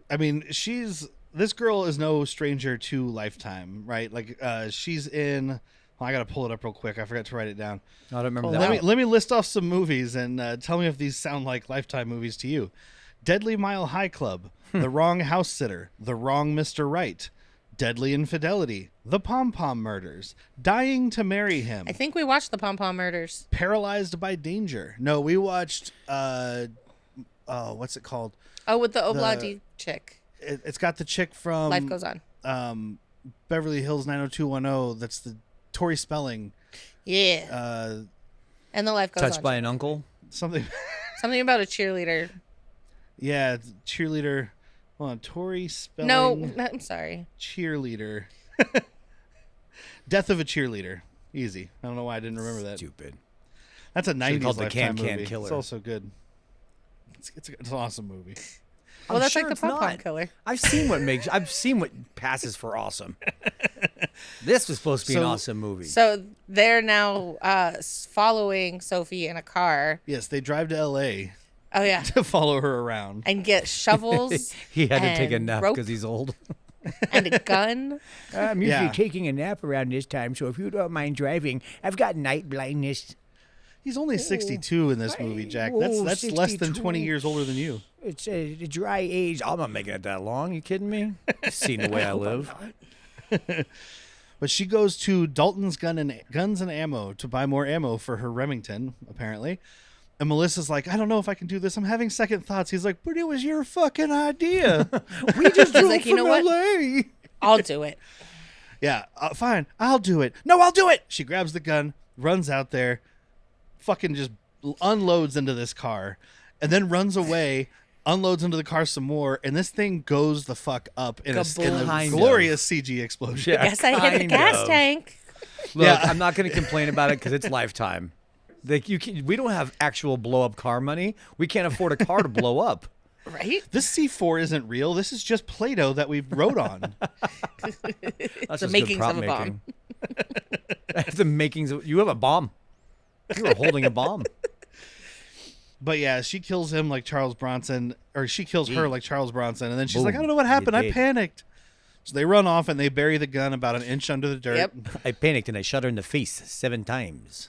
I mean, this girl is no stranger to Lifetime, right? Like, she's in... Well, I got to pull it up real quick. I forgot to write it down.
I don't remember that.
Let me list off some movies and tell me if these sound like Lifetime movies to you. Deadly Mile High Club, The Wrong House Sitter, The Wrong Mr. Right, Deadly Infidelity, The Pom Pom Murders, Dying to Marry Him.
I think we watched The Pom Pom Murders.
Paralyzed by Danger. No, we watched, what's it called?
Oh, with the Obladi chick.
It's got the chick from...
Life Goes On.
Beverly Hills 90210. That's the Tori Spelling.
Yeah. And the life goes
Touched
on.
by an uncle.
Something.
Something about a cheerleader.
Yeah, cheerleader. Hold on, Tori Spelling.
No, I'm sorry.
Cheerleader. Death of a cheerleader. Easy. I don't know why I didn't remember that.
Stupid.
That's a 90s
called the
Lifetime
Can
movie.
Killer.
It's also good. It's an awesome movie.
Well,
I'm
that's
sure
like the
it's
pop-pop
not.
killer.
I've seen what passes for awesome. This was supposed to be an awesome movie.
So they're now following Sophie in a car.
Yes, they drive to L.A.
Oh, yeah.
to follow her around.
And get shovels.
He had to take a
and
nap
rope
because he's old.
and a gun.
I'm usually
Yeah.
taking a nap around this time, so if you don't mind driving, I've got night blindness.
He's only 62 in this movie, Jack. That's less than 20
62.
years older than you.
It's a dry age. I'm not making it that long. You kidding me? You've seen the way I live.
But she goes to Dalton's Guns and Ammo to buy more ammo for her Remington, apparently. And Melissa's like, I don't know if I can do this. I'm having second thoughts. He's like, but it was your fucking idea. We just drove
like,
from
you know what?
LA.
I'll do it.
Yeah, fine. I'll do it. No, I'll do it. She grabs the gun, runs out there, fucking just unloads into this car, and then runs away, unloads into the car some more, and this thing goes the fuck up in a
Kind of.
glorious CG explosion.
Yeah.
Guess I hit the
Kind
gas
of.
tank.
Look,
Yeah.
I'm not going to complain about it because it's Lifetime. Like we don't have actual blow up car money. We can't afford a car to blow up.
Right?
This C4 isn't real. This is just Play-Doh that we wrote on.
That's
The
just good
makings
prop
of a bomb.
making. The makings of you have a bomb. You were holding a bomb.
But yeah, she kills him like Charles Bronson, or she kills her like Charles Bronson, and then she's
Boom.
like, I don't know what happened.
You
I
did.
panicked. So they run off and they bury the gun about an inch under the dirt.
Yep.
I panicked and I shot her in the face 7 times.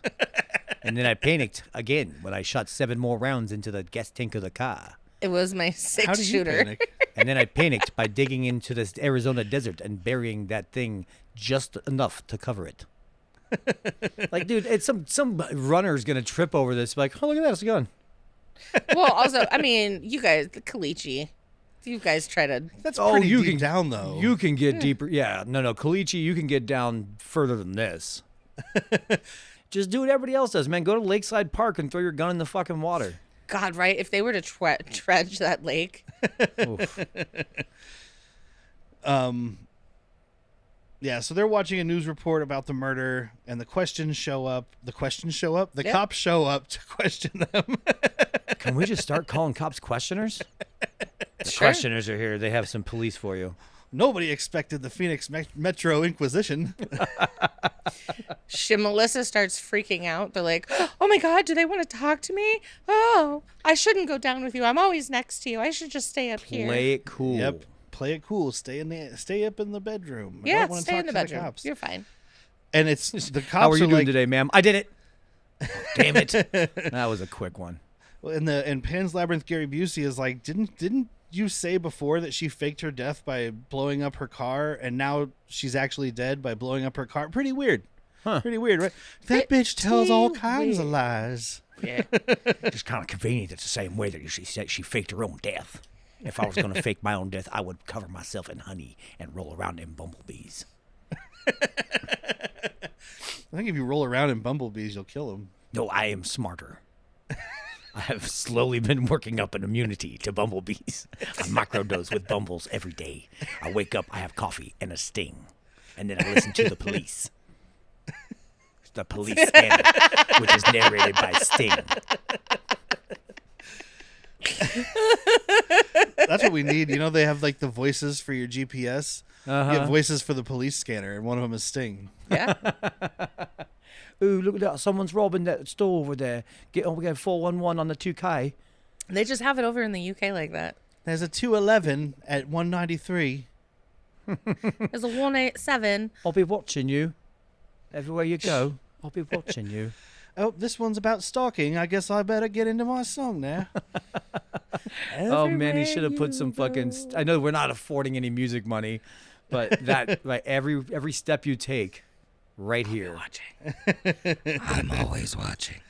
And then I panicked again when I shot 7 more rounds into the gas tank of the car.
It was my
How
six
did you
shooter.
panic?
And then I panicked by digging into this Arizona desert and burying that thing just enough to cover it. Like, dude, it's some runner's gonna trip over this. Like, oh, look at that, it's a gun.
Well, also, I mean, you guys, the Kalichi, you guys try to.
That's
Oh,
pretty
you
deep
can-
down, though.
You can get deeper. Yeah, no, Kalichi, you can get down further than this. Just do what everybody else does, man. Go to Lakeside Park and throw your gun in the fucking water.
God, right? If they were to dredge that lake,
Oof.
Yeah, so they're watching a news report about the murder, and the questions show up. The questions show up? The
Yeah.
cops show up to question them.
Can we just start calling cops questioners? The
Sure.
questioners are here. They have some police for you.
Nobody expected the Phoenix Metro Inquisition.
Melissa starts freaking out. They're like, oh my God, do they want to talk to me? Oh, I shouldn't go down with you. I'm always next to you. I should just stay up here.
Play it cool.
Yep. Play it cool. Stay up in the bedroom. I
Yeah,
don't wanna
stay
talk
in the
to
bedroom.
cops.
You're fine.
And it's the cops
How are you
are
doing
like,
today, ma'am? I did it. Damn it. That was a quick one.
in Pan's Labyrinth, Gary Busey is like, didn't you say before that she faked her death by blowing up her car, and now she's actually dead by blowing up her car? Pretty weird.
Huh.
Pretty weird, right? That bitch tells all
Pretty
kinds of
weird.
lies.
Yeah.
Just kind of convenient. It's the same way that she said she faked her own death. If I was going to fake my own death, I would cover myself in honey and roll around in bumblebees.
I think if you roll around in bumblebees, you'll kill them.
No, I am smarter. I have slowly been working up an immunity to bumblebees. I microdose with bumbles every day. I wake up, I have coffee and a sting. And then I listen to the police. The police scanner, which is narrated by Sting.
That's what we need. You know, they have like the voices for your GPS. You have voices for the police scanner, and one of them is Sting.
Yeah.
Ooh, look at that. Someone's robbing that store over there. Get on, we got 411 on the 2K.
They just have it over in the UK like that.
There's a 211 at 193.
There's a 187.
I'll be watching you. Everywhere you go, I'll be watching you.
Oh, this one's about stalking. I guess I better get into my song now.
Oh man, he should have put some fucking. I know we're not affording any music money, but that like every step you take, right here.
I'm always watching.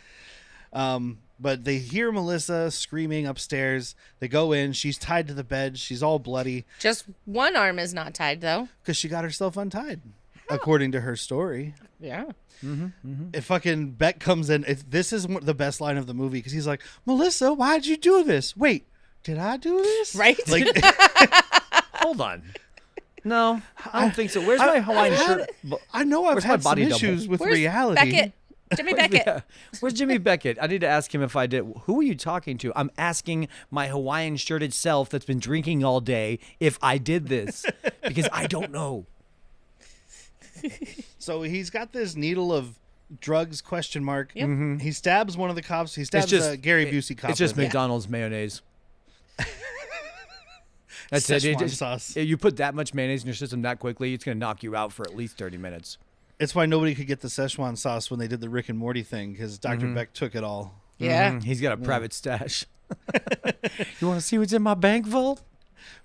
But they hear Melissa screaming upstairs. They go in. She's tied to the bed. She's all bloody.
Just one arm is not tied, though.
Because she got herself untied, according to her story.
Yeah.
If fucking Beck comes in, this is the best line of the movie because he's like, Melissa, why'd you do this? Wait, did I do this?
Right?
Like,
Hold on. No, I don't think so. Where's my Hawaiian shirt?
I know I've
Where's my
had some
body double?
issues with
Where's
reality.
Beckett? Jimmy Beckett.
Yeah. Where's Jimmy Beckett? I need to ask him if I did. Who are you talking to? I'm asking my Hawaiian shirted self that's been drinking all day if I did this because I don't know.
So he's got this needle of drugs ?
Yep.
He stabs one of the cops. He stabs Gary Busey cop.
It's just
with it.
McDonald's mayonnaise. That's it.
Szechuan sauce.
You put that much mayonnaise in your system that quickly, it's going to knock you out for at least 30 minutes.
It's why nobody could get the Szechuan sauce when they did the Rick and Morty thing because Dr. Beck took it all.
Yeah.
He's got a private stash. You want to see what's in my bank vault?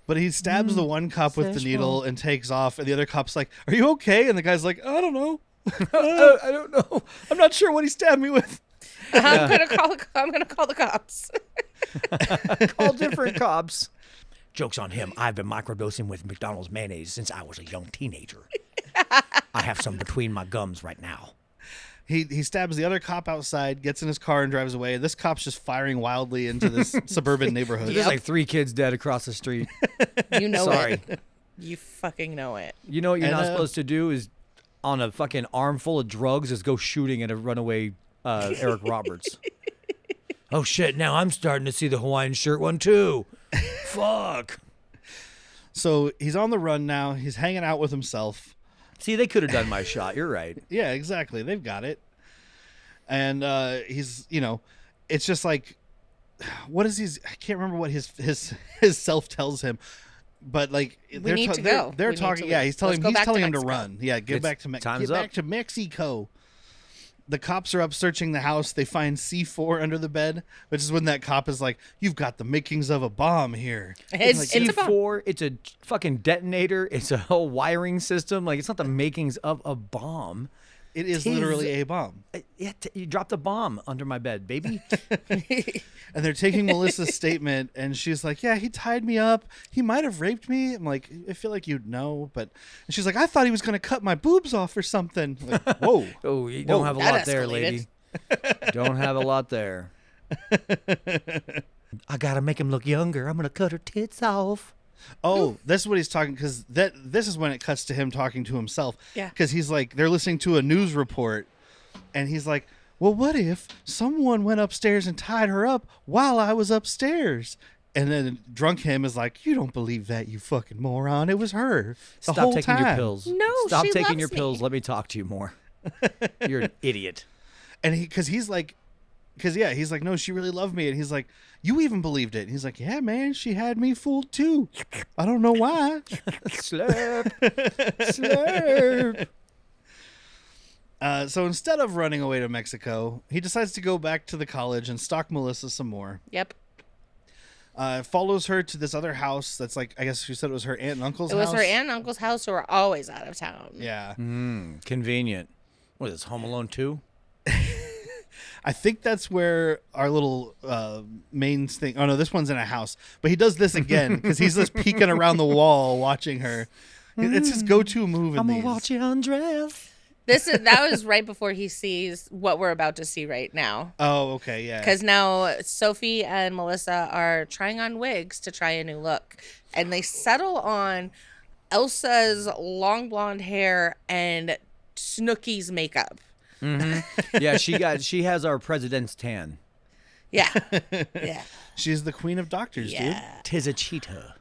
But he stabs the one cop with the needle and takes off, and the other cop's like, "Are you okay?" And the guy's like, "I don't know.
I don't know.
I'm not sure what he stabbed me with."
I'm gonna call the cops.
Call different cops. Joke's on him. I've been microdosing with McDonald's mayonnaise since I was a young teenager. I have some between my gums right now.
He stabs the other cop outside, gets in his car, and drives away. This cop's just firing wildly into this suburban neighborhood.
There's like 3 kids dead across the street.
You know
Sorry.
it. You fucking know it.
You know what you're
And,
not supposed to do is on a fucking armful of drugs is go shooting at a runaway Eric Roberts. Oh shit, now I'm starting to see the Hawaiian shirt one too. Fuck.
So he's on the run now. He's hanging out with himself.
See, they could have done my shot. You're right.
Yeah, exactly. They've got it. And he's, it's just like, what is his? I can't remember what his self tells him. But like
We need to go.
They're
We need
talking.
to
Yeah,
leave.
he's telling
Let's go back to
him to
Mexico.
run. Yeah, get back to
time's
get
up.
back to Mexico. The cops are up searching the house. They find C4 under the bed, which is when that cop is like, "You've got the makings of a bomb here."
It's a bomb.
C4, it's a fucking detonator. It's a whole wiring system. Like, it's not the makings of a bomb.
It is
Tis-
literally a bomb.
You dropped a bomb under my bed, baby.
And they're taking Melissa's statement, and she's like, "Yeah, he tied me up. He might have raped me." I'm like, "I feel like you'd know," but and she's like, "I thought he was gonna cut my boobs off or something." Like, whoa.
Oh, you don't have a
that
lot there,
escalated.
lady. Don't have a lot there. I gotta make him look younger. I'm gonna cut her tits off.
Oh, this is what he's talking because this is when it cuts to him talking to himself.
Yeah.
Because he's like, they're listening to a news report, and he's like, "Well, what if someone went upstairs and tied her up while I was upstairs?" And then drunk him is like, "You don't believe that, you fucking moron. It was her the
Stop
whole
taking
time."
your pills.
No,
Stop
she
taking
loves
your
me.
pills. Let me talk to you more. You're an idiot.
And he's like, he's like, "No, she really loved me." And he's like, "You even believed it?" And he's like, "Yeah, man, she had me fooled too. I don't know why."
Slurp. Slurp.
So instead of running away to Mexico, he decides to go back to the college and stalk Melissa some more.
Yep.
Follows her to this other house that's like, I guess she said it was her aunt and uncle's
It
house.
was her aunt and uncle's house who were always out of town.
Yeah.
Convenient. What is this, Home Alone 2?
I think that's where our little main thing. Oh, no, this one's in a house. But he does this again because he's just peeking around the wall watching her. It's his go-to move in
I'm
these.
gonna watch you undress.
That was right before he sees what we're about to see right now.
Oh, okay, yeah.
Because now Sophie and Melissa are trying on wigs to try a new look. And they settle on Elsa's long blonde hair and Snooki's makeup.
Yeah, she has our president's tan.
Yeah. Yeah.
She's the queen of doctors, dude.
Yeah.
Tis a cheetah.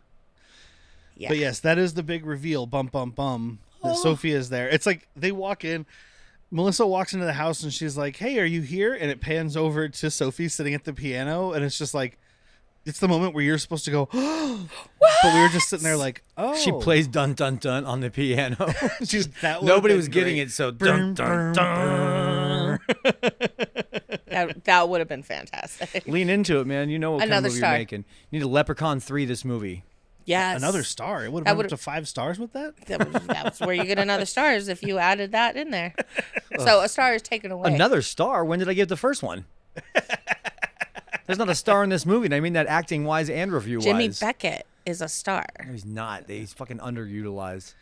Yeah.
But yes, that is the big reveal. Bum, bum, bum. That Sophie is there. It's like they walk in. Melissa walks into the house and she's like, "Hey, are you here?" And it pans over to Sophie sitting at the piano. And it's just like, it's the moment where you're supposed to go, but we were just sitting there like, oh.
She plays dun dun dun on the piano.
Dude, that would've
Nobody
been
was getting
great.
it, so dun dun dun.
That would have been fantastic.
Lean into it, man. You know what kind of
Another
movie
star.
you're making. You need a Leprechaun 3 this movie.
Yes.
Another star. It would
That
have been up
would've-
to 5 stars with that.
That's where you get another stars if you added that in there. So a star is taken away.
Another star? When did I give the first one? There's not a star in this movie. And I mean that acting wise and review wise.
Jimmy Beckett is a star.
No, he's not. He's fucking underutilized.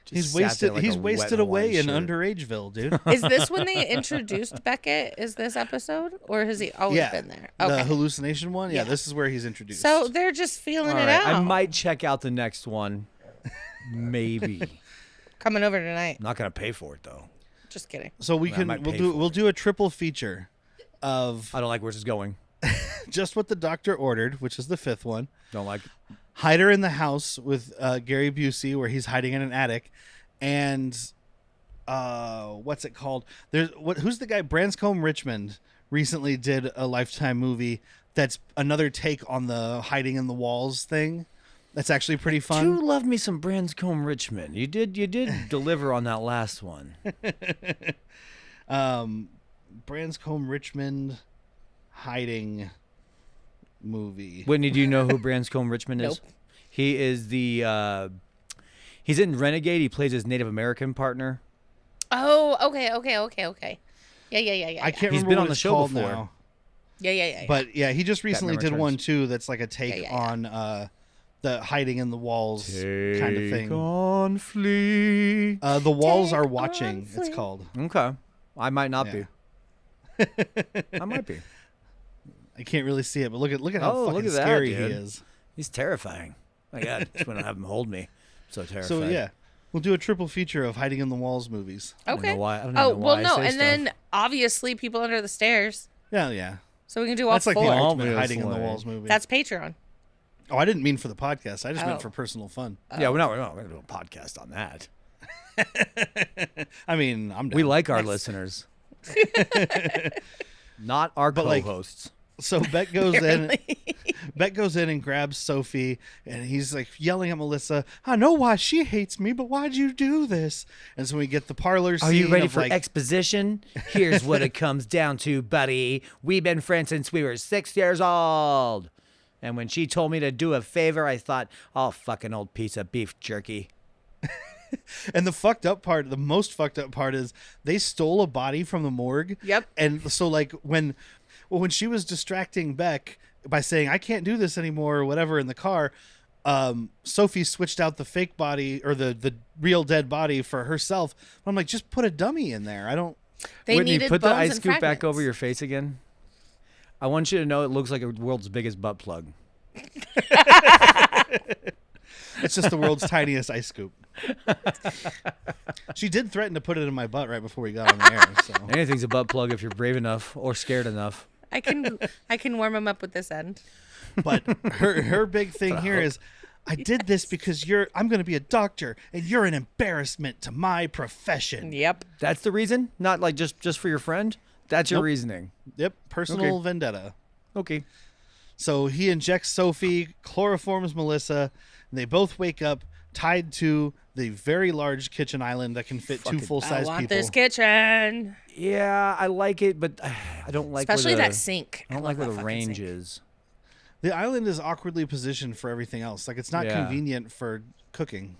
He's
Just sat there
wasted.
like
He's
a wet
wasted away in
Hawaiian shirt.
Underageville, dude.
Is this when they introduced Beckett? Is this episode? Or has he always been there?
The hallucination one. Yeah,
Yeah.
this is where he's introduced.
So they're just feeling
All
it
right,
out.
I might check out the next one. Maybe.
Coming over tonight.
I'm not gonna pay for it though.
Just kidding.
So we
I
can
might
we'll
pay
do
for
we'll
it.
do a triple feature of
I don't like where this is going.
Just What the Doctor Ordered, which is the 5th one.
Don't like.
Hider in the House with Gary Busey, where he's hiding in an attic, and what's it called? Who's the guy? Branscombe Richmond recently did a Lifetime movie that's another take on the hiding in the walls thing. That's actually pretty fun.
You love me some Branscombe Richmond. You did deliver on that last one.
Branscombe Richmond hiding movie.
Whitney, do you know who Branscombe Richmond is?
Nope.
He is the he's in Renegade. He plays his Native American partner.
Oh, okay. Yeah.
I can't
He's
remember
been
what
on the
it's
show
called
before.
now.
Yeah.
But yeah, he just recently did
Returns.
one too that's like a take
yeah.
on the hiding in the walls kind of thing.
On fleek.
The walls
Take
are
on
watching. It's
fleek.
called.
Okay, I might not
Yeah.
be. I might be.
I can't really see it, but look at how
Oh,
fucking
look at that,
scary he
dude.
is.
He's terrifying. My God, just want to have him hold me. So terrified.
So yeah, we'll do a triple feature of hiding in the walls movies.
I don't
Okay.
know why- I don't
Oh,
even know
well,
why I
no.
say
And
stuff.
then obviously People Under the Stairs.
Yeah.
So we can do all
That's like the
four.
ultimate hiding in the
Obviously.
walls movie.
That's Patreon.
Oh, I didn't mean for the podcast. I just
Oh.
meant for personal fun.
Yeah, we're not going to do a podcast on that.
I mean, I'm down.
We like our listeners, not our
But, like,
co-hosts.
So Beck goes in.
Apparently.
Beck goes in and grabs Sophie, and he's like yelling at Melissa, "I know why she hates me, but why'd you do this?" And so we get the parlor scene.
Are you ready
of,
for
like,
exposition? Here's what it comes down to, buddy. We've been friends since we were 6 years old. And when she told me to do a favor, I thought, oh, fucking old piece of beef jerky.
And the most fucked up part is they stole a body from the morgue.
Yep.
And so like when she was distracting Beck by saying, "I can't do this anymore," or whatever in the car, Sophie switched out the fake body or the real dead body for herself. I'm like, just put a dummy in there. I don't.
They
Whitney,
needed
put the
bones
ice
and
scoop back
fragments.
over your face again. I want you to know it looks like the world's biggest butt plug.
It's just the world's tiniest ice scoop. She did threaten to put it in my butt right before we got on the air. So
Anything's a butt plug if you're brave enough or scared enough.
I can warm them up with this end.
But her big thing here is, I did this because I'm going to be a doctor and you're an embarrassment to my profession.
Yep.
That's the reason? Not like just for your friend? That's your
Nope.
reasoning.
Yep, personal
Okay.
vendetta.
Okay.
So he injects Sophie, chloroforms Melissa, and they both wake up tied to the very large kitchen island that can fit two
I
full-size
want
people.
this kitchen.
Yeah, I like it, but I don't like
Especially
where
that sink.
I don't
love
like where
that
the
fucking
range
sink.
is.
The island is awkwardly positioned for everything else. Like, it's not
Yeah.
convenient for cooking.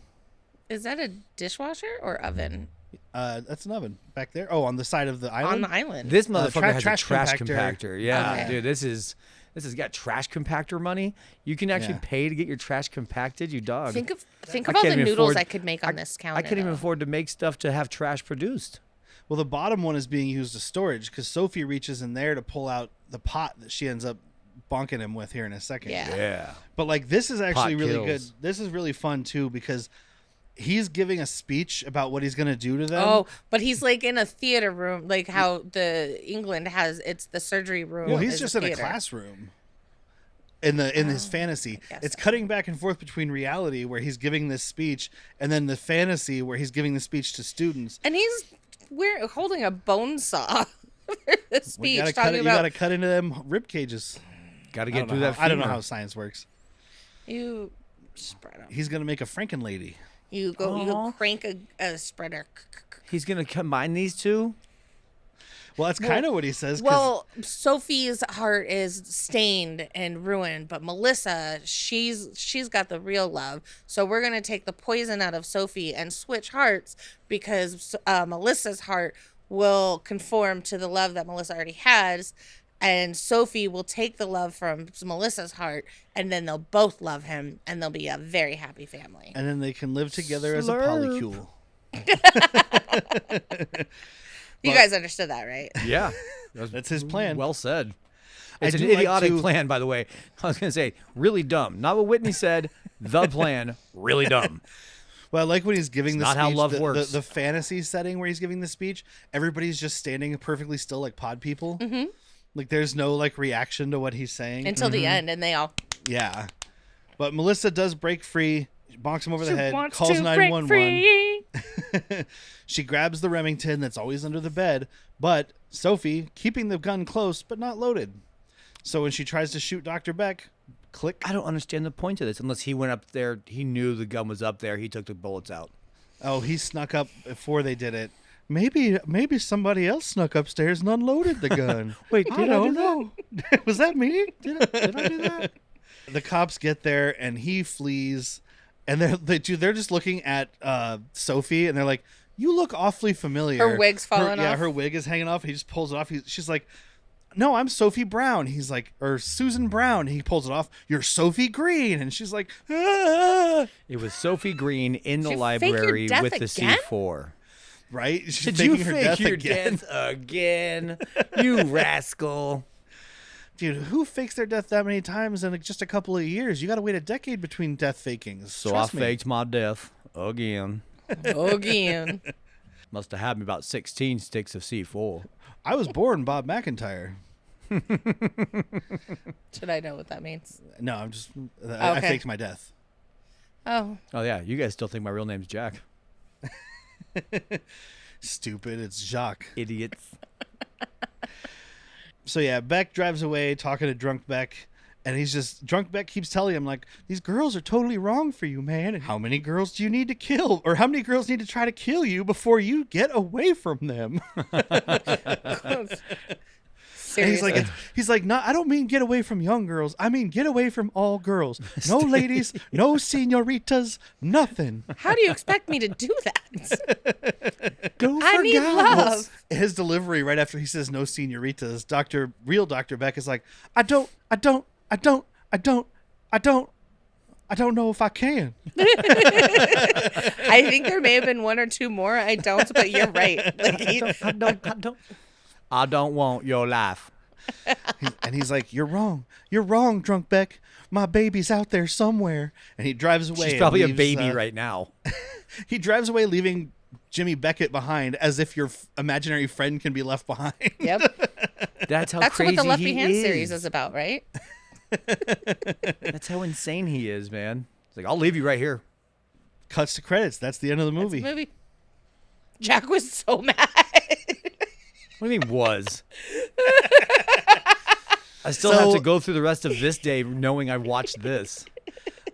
Is that a dishwasher or oven?
That's an oven back there. Oh, on the side of the
On
island?
the island.
This motherfucker has
trash
a trash
compactor.
compactor. Yeah,
Okay.
dude, this has got trash compactor money. You can actually
Yeah.
pay to get your trash compacted, you dog.
Think of
I
all the
can't even
noodles
afford-
I could make on this counter.
I can't even
though.
afford to make stuff to have trash produced.
Well, the bottom one is being used as storage because Sophie reaches in there to pull out the pot that she ends up bonking him with here in a second.
Yeah.
Yeah.
But like, this is actually
Pot
really
kills.
good. This is really fun too because he's giving a speech about what he's going to do to them.
Oh, but he's like in a theater room, like how the England has. It's the surgery room.
Well, he's
is
just in a
theater.
classroom. In his fantasy,
guess
it's
so.
cutting back and forth between reality where he's giving this speech and then the fantasy where he's giving the speech to students.
And we're holding a bone saw for the
You
speech
gotta
talking
you gotta
about
cut into them rib cages.
Got to
I
get
don't
through
know
that.
how- I don't know
femur.
how science works.
you spread 'em.
He's gonna make a Franken lady.
You go crank a spreader.
He's gonna combine these two.
Well, that's kind of what he says. 'Cause
Well, Sophie's heart is stained and ruined, but Melissa, she's got the real love. So we're gonna take the poison out of Sophie and switch hearts because Melissa's heart will conform to the love that Melissa already has, And Sophie will take the love from Melissa's heart, and then they'll both love him, and they'll be a very happy family.
And then they can live together as a polycule.
You guys understood that, right?
Yeah.
That's his plan.
Well said. It's
I
an
do like
idiotic
to-
plan, by the way. I was going to say, really dumb. Not what Whitney said. The plan, really dumb.
Well, I like when he's giving the
not
speech,
how love works.
The fantasy setting where he's giving the speech, everybody's just standing perfectly still like pod people. Mm-hmm. Like there's no like reaction to what he's saying.
Until the end, and they all...
Yeah. But Melissa does break free, bonks him over the head,
wants
calls
to
911.
break free.
She grabs the Remington that's always under the bed, but Sophie keeping the gun close but not loaded. So when she tries to shoot Dr. Beck, click.
I don't understand the point of this unless he went up there. He knew the gun was up there. He took the bullets out.
Oh, he snuck up before they did it. Maybe somebody else snuck upstairs and unloaded the gun.
Wait,
I
did I
don't
do
know. Was that me?
Did I do that?
The cops get there and he flees, and they're just looking at Sophie and they're like, "You look awfully familiar."
Her wig's falling off.
Yeah, her wig is hanging off. He just pulls it off. She's like, "No, I'm Sophie Brown." He's like, or Susan Brown. He pulls it off. "You're Sophie Green," and she's like, "Ah."
It was Sophie Green in the
Did you fake your
library
death
with the
again?
C4.
Right? She's
Did you
faking her
fake
death
your
again.
death again? You rascal.
Dude, who fakes their death that many times in just a couple of years? You got to wait a decade between death fakings.
So
Trust
I
me.
faked my death again.
Again.
Must have had me about 16 sticks of C4.
I was born Bob McIntyre.
Should I know what that means?
No, I'm just. I
Okay.
faked my death.
Oh.
Oh, yeah. You guys still think my real name's Jack.
Stupid. It's Jacques.
Idiots.
So yeah, Beck drives away talking to drunk Beck, and drunk Beck keeps telling him like, "These girls are totally wrong for you, man. And how many girls do you need to kill, or how many girls need to try to kill you before you get away from them?" And
Seriously.
he's like, "No, I don't mean get away from young girls. I mean get away from all girls. No ladies, no senoritas, nothing."
How do you expect me to do that?
Go for
I need
guys.
love.
His delivery right after he says no senoritas, real Dr. Beck is like, I don't know if I can.
I think there may have been one or two more. I don't, but you're right. Like,
I don't want your life.
And he's like, You're wrong, drunk Beck. My baby's out there somewhere. And he drives away.
She's
and
probably a
leaves,
baby right now.
He drives away, leaving Jimmy Beckett behind, as if your imaginary friend can be left behind.
yep.
That's how
That's
crazy
what the Left
he
Behind
is.
series is about, right?
That's how insane he is, man. It's like, I'll leave you right here.
Cuts to credits. That's the end of the movie.
Movie. Jack was so mad.
What do you mean was? I still have to go through the rest of this day knowing I watched this.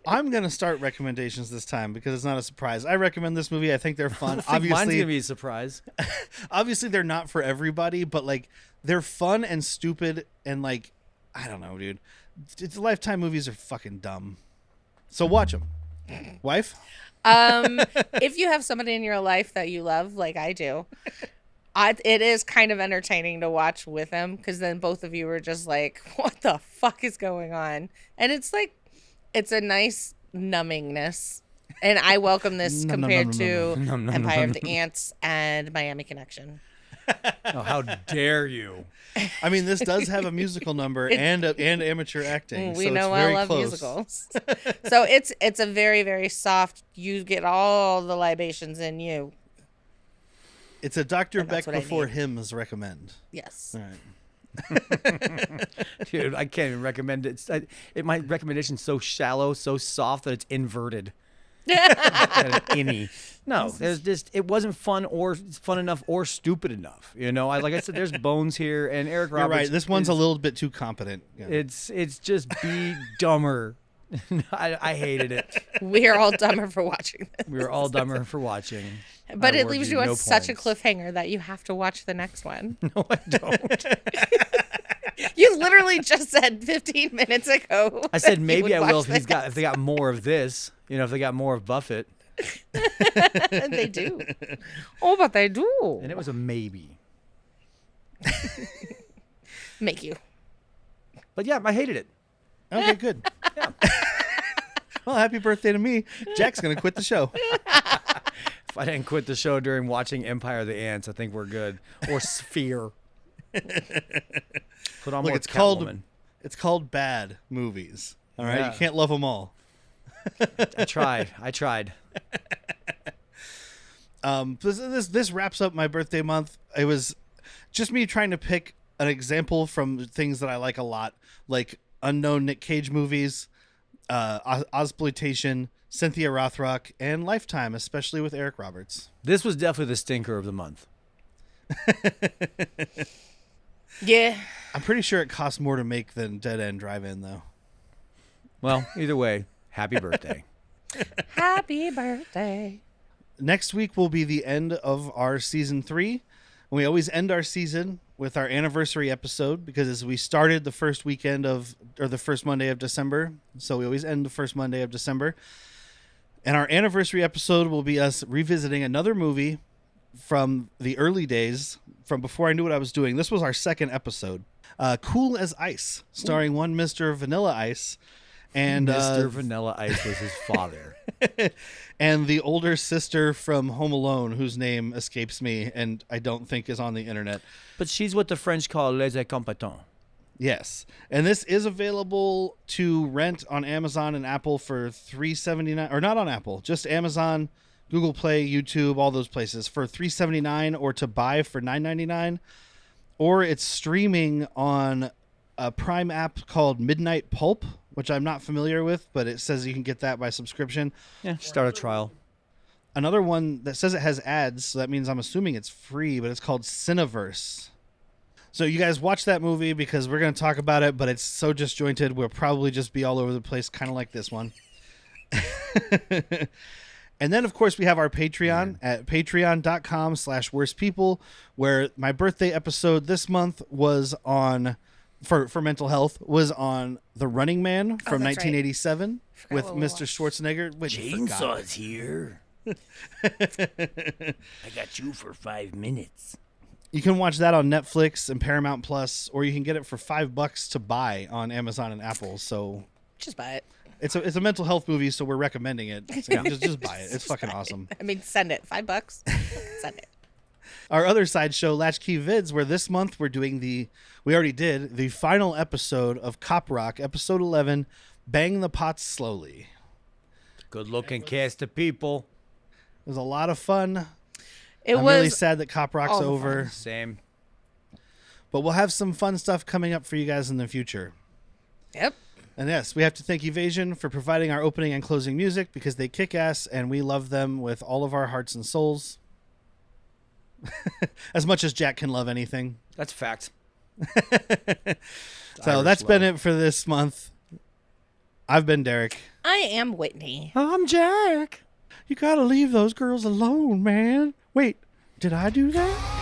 I'm going to start recommendations this time because it's not a surprise. I recommend this movie. I think they're fun.
I think mine's
Obviously,
gonna be a surprise.
obviously they're not for everybody, but like they're fun and stupid and like, I don't know, dude. It's Lifetime movies are fucking dumb. So watch them. Wife?
If you have somebody in your life that you love, like I do, it is kind of entertaining to watch with them because then both of you are just like, what the fuck is going on? And it's like, it's a nice numbingness. And I welcome this compared to Empire of the Ants and Miami Connection.
Oh, how dare you?
I mean, this does have a musical number and amateur acting.
We
so
know
it's
I
very
love
close.
musicals. So it's a very, very soft, you get all the libations in you.
It's a Dr.
And
Beck
that's what I
before
need.
hymns recommend.
Yes.
All right.
Dude, I can't even recommend it. My recommendation's so shallow, so soft that it's inverted. Any. No, there's just it wasn't fun enough or stupid enough. You know, like I said, there's bones here, and Eric
You're
Roberts.
right. This one's a little bit too competent. Yeah.
It's just be dumber. I hated it.
We are all dumber for watching this.
We were all dumber for watching.
But
I
it
award
leaves you on
no
such a
points.
cliffhanger that you have to watch the next one.
No, I don't.
You literally just said 15 minutes ago.
I said
you
maybe
would
I will
watch
if they got more of this. You know, if they got more of Buffett.
that. They do. Oh, but they do.
And it was a maybe.
Make you.
But yeah, I hated it.
Okay, good.
Yeah.
Well, happy birthday to me. Jack's going to quit the show.
If I didn't quit the show during watching Empire of the Ants, I think we're good. Or Sphere. Put on
Look,
more
it's
Catwoman.
called bad movies. All right,
Yeah.
you can't love them all.
I tried.
This wraps up my birthday month. It was just me trying to pick an example from things that I like a lot, like unknown Nick Cage movies, Ozploitation, Cynthia Rothrock, and Lifetime, especially with Eric Roberts.
This was definitely the stinker of the month.
Yeah.
I'm pretty sure it costs more to make than Dead End Drive-In, though.
Well, either way, happy birthday.
Happy birthday.
Next week will be the end of our season 3. We always end our season with our anniversary episode because as we started the first Monday of December, so we always end the first Monday of December. And our anniversary episode will be us revisiting another movie from the early days, from before I knew what I was doing. This was our second episode. Cool as Ice, starring one Mr. Vanilla Ice. And
Mr. Vanilla Ice was his father.
And the older sister from Home Alone, whose name escapes me and I don't think is on the internet.
But she's what the French call les incompetents.
Yes. And this is available to rent on Amazon and Apple for $3.79, or not on Apple, just Amazon, Google Play, YouTube, all those places for $3.79, or to buy for $9.99. Or it's streaming on a Prime app called Midnight Pulp, which I'm not familiar with, but it says you can get that by subscription.
Yeah, start a trial.
Another one that says it has ads, so that means I'm assuming it's free, but it's called Cineverse. So you guys watch that movie because we're going to talk about it, but it's so disjointed, we'll probably just be all over the place, kind of like this one. And then, of course, we have our Patreon at patreon.com/worstpeople, where my birthday episode this month was on, for mental health, was on The Running Man from 1987 with Mr. Schwarzenegger. Wait,
Chainsaw's here. I got you for 5 minutes.
You can watch that on Netflix and Paramount Plus, or you can get it for $5 to buy on Amazon and Apple. So
Just buy it.
it's a mental health movie, so we're recommending it. So just buy it. It's fucking awesome.
I mean, send it. $5. Send it.
Our other side show, Latchkey Vids, where this month we're doing we already did the final episode of Cop Rock, episode 11, Bang the Pots Slowly.
Good looking cast of people.
It was a lot of fun.
I'm
I'm really sad that Cop Rock's
all the
over,
Same.
but we'll have some fun stuff coming up for you guys in the future.
Yep.
And yes, we have to thank Evasion for providing our opening and closing music because they kick ass and we love them with all of our hearts and souls. As much as Jack can love anything.
That's fact.
So that's been it for this month. I've been Derrick.
I am Whitney.
I'm Jack.
You gotta leave those girls alone, man. Wait, did I do that?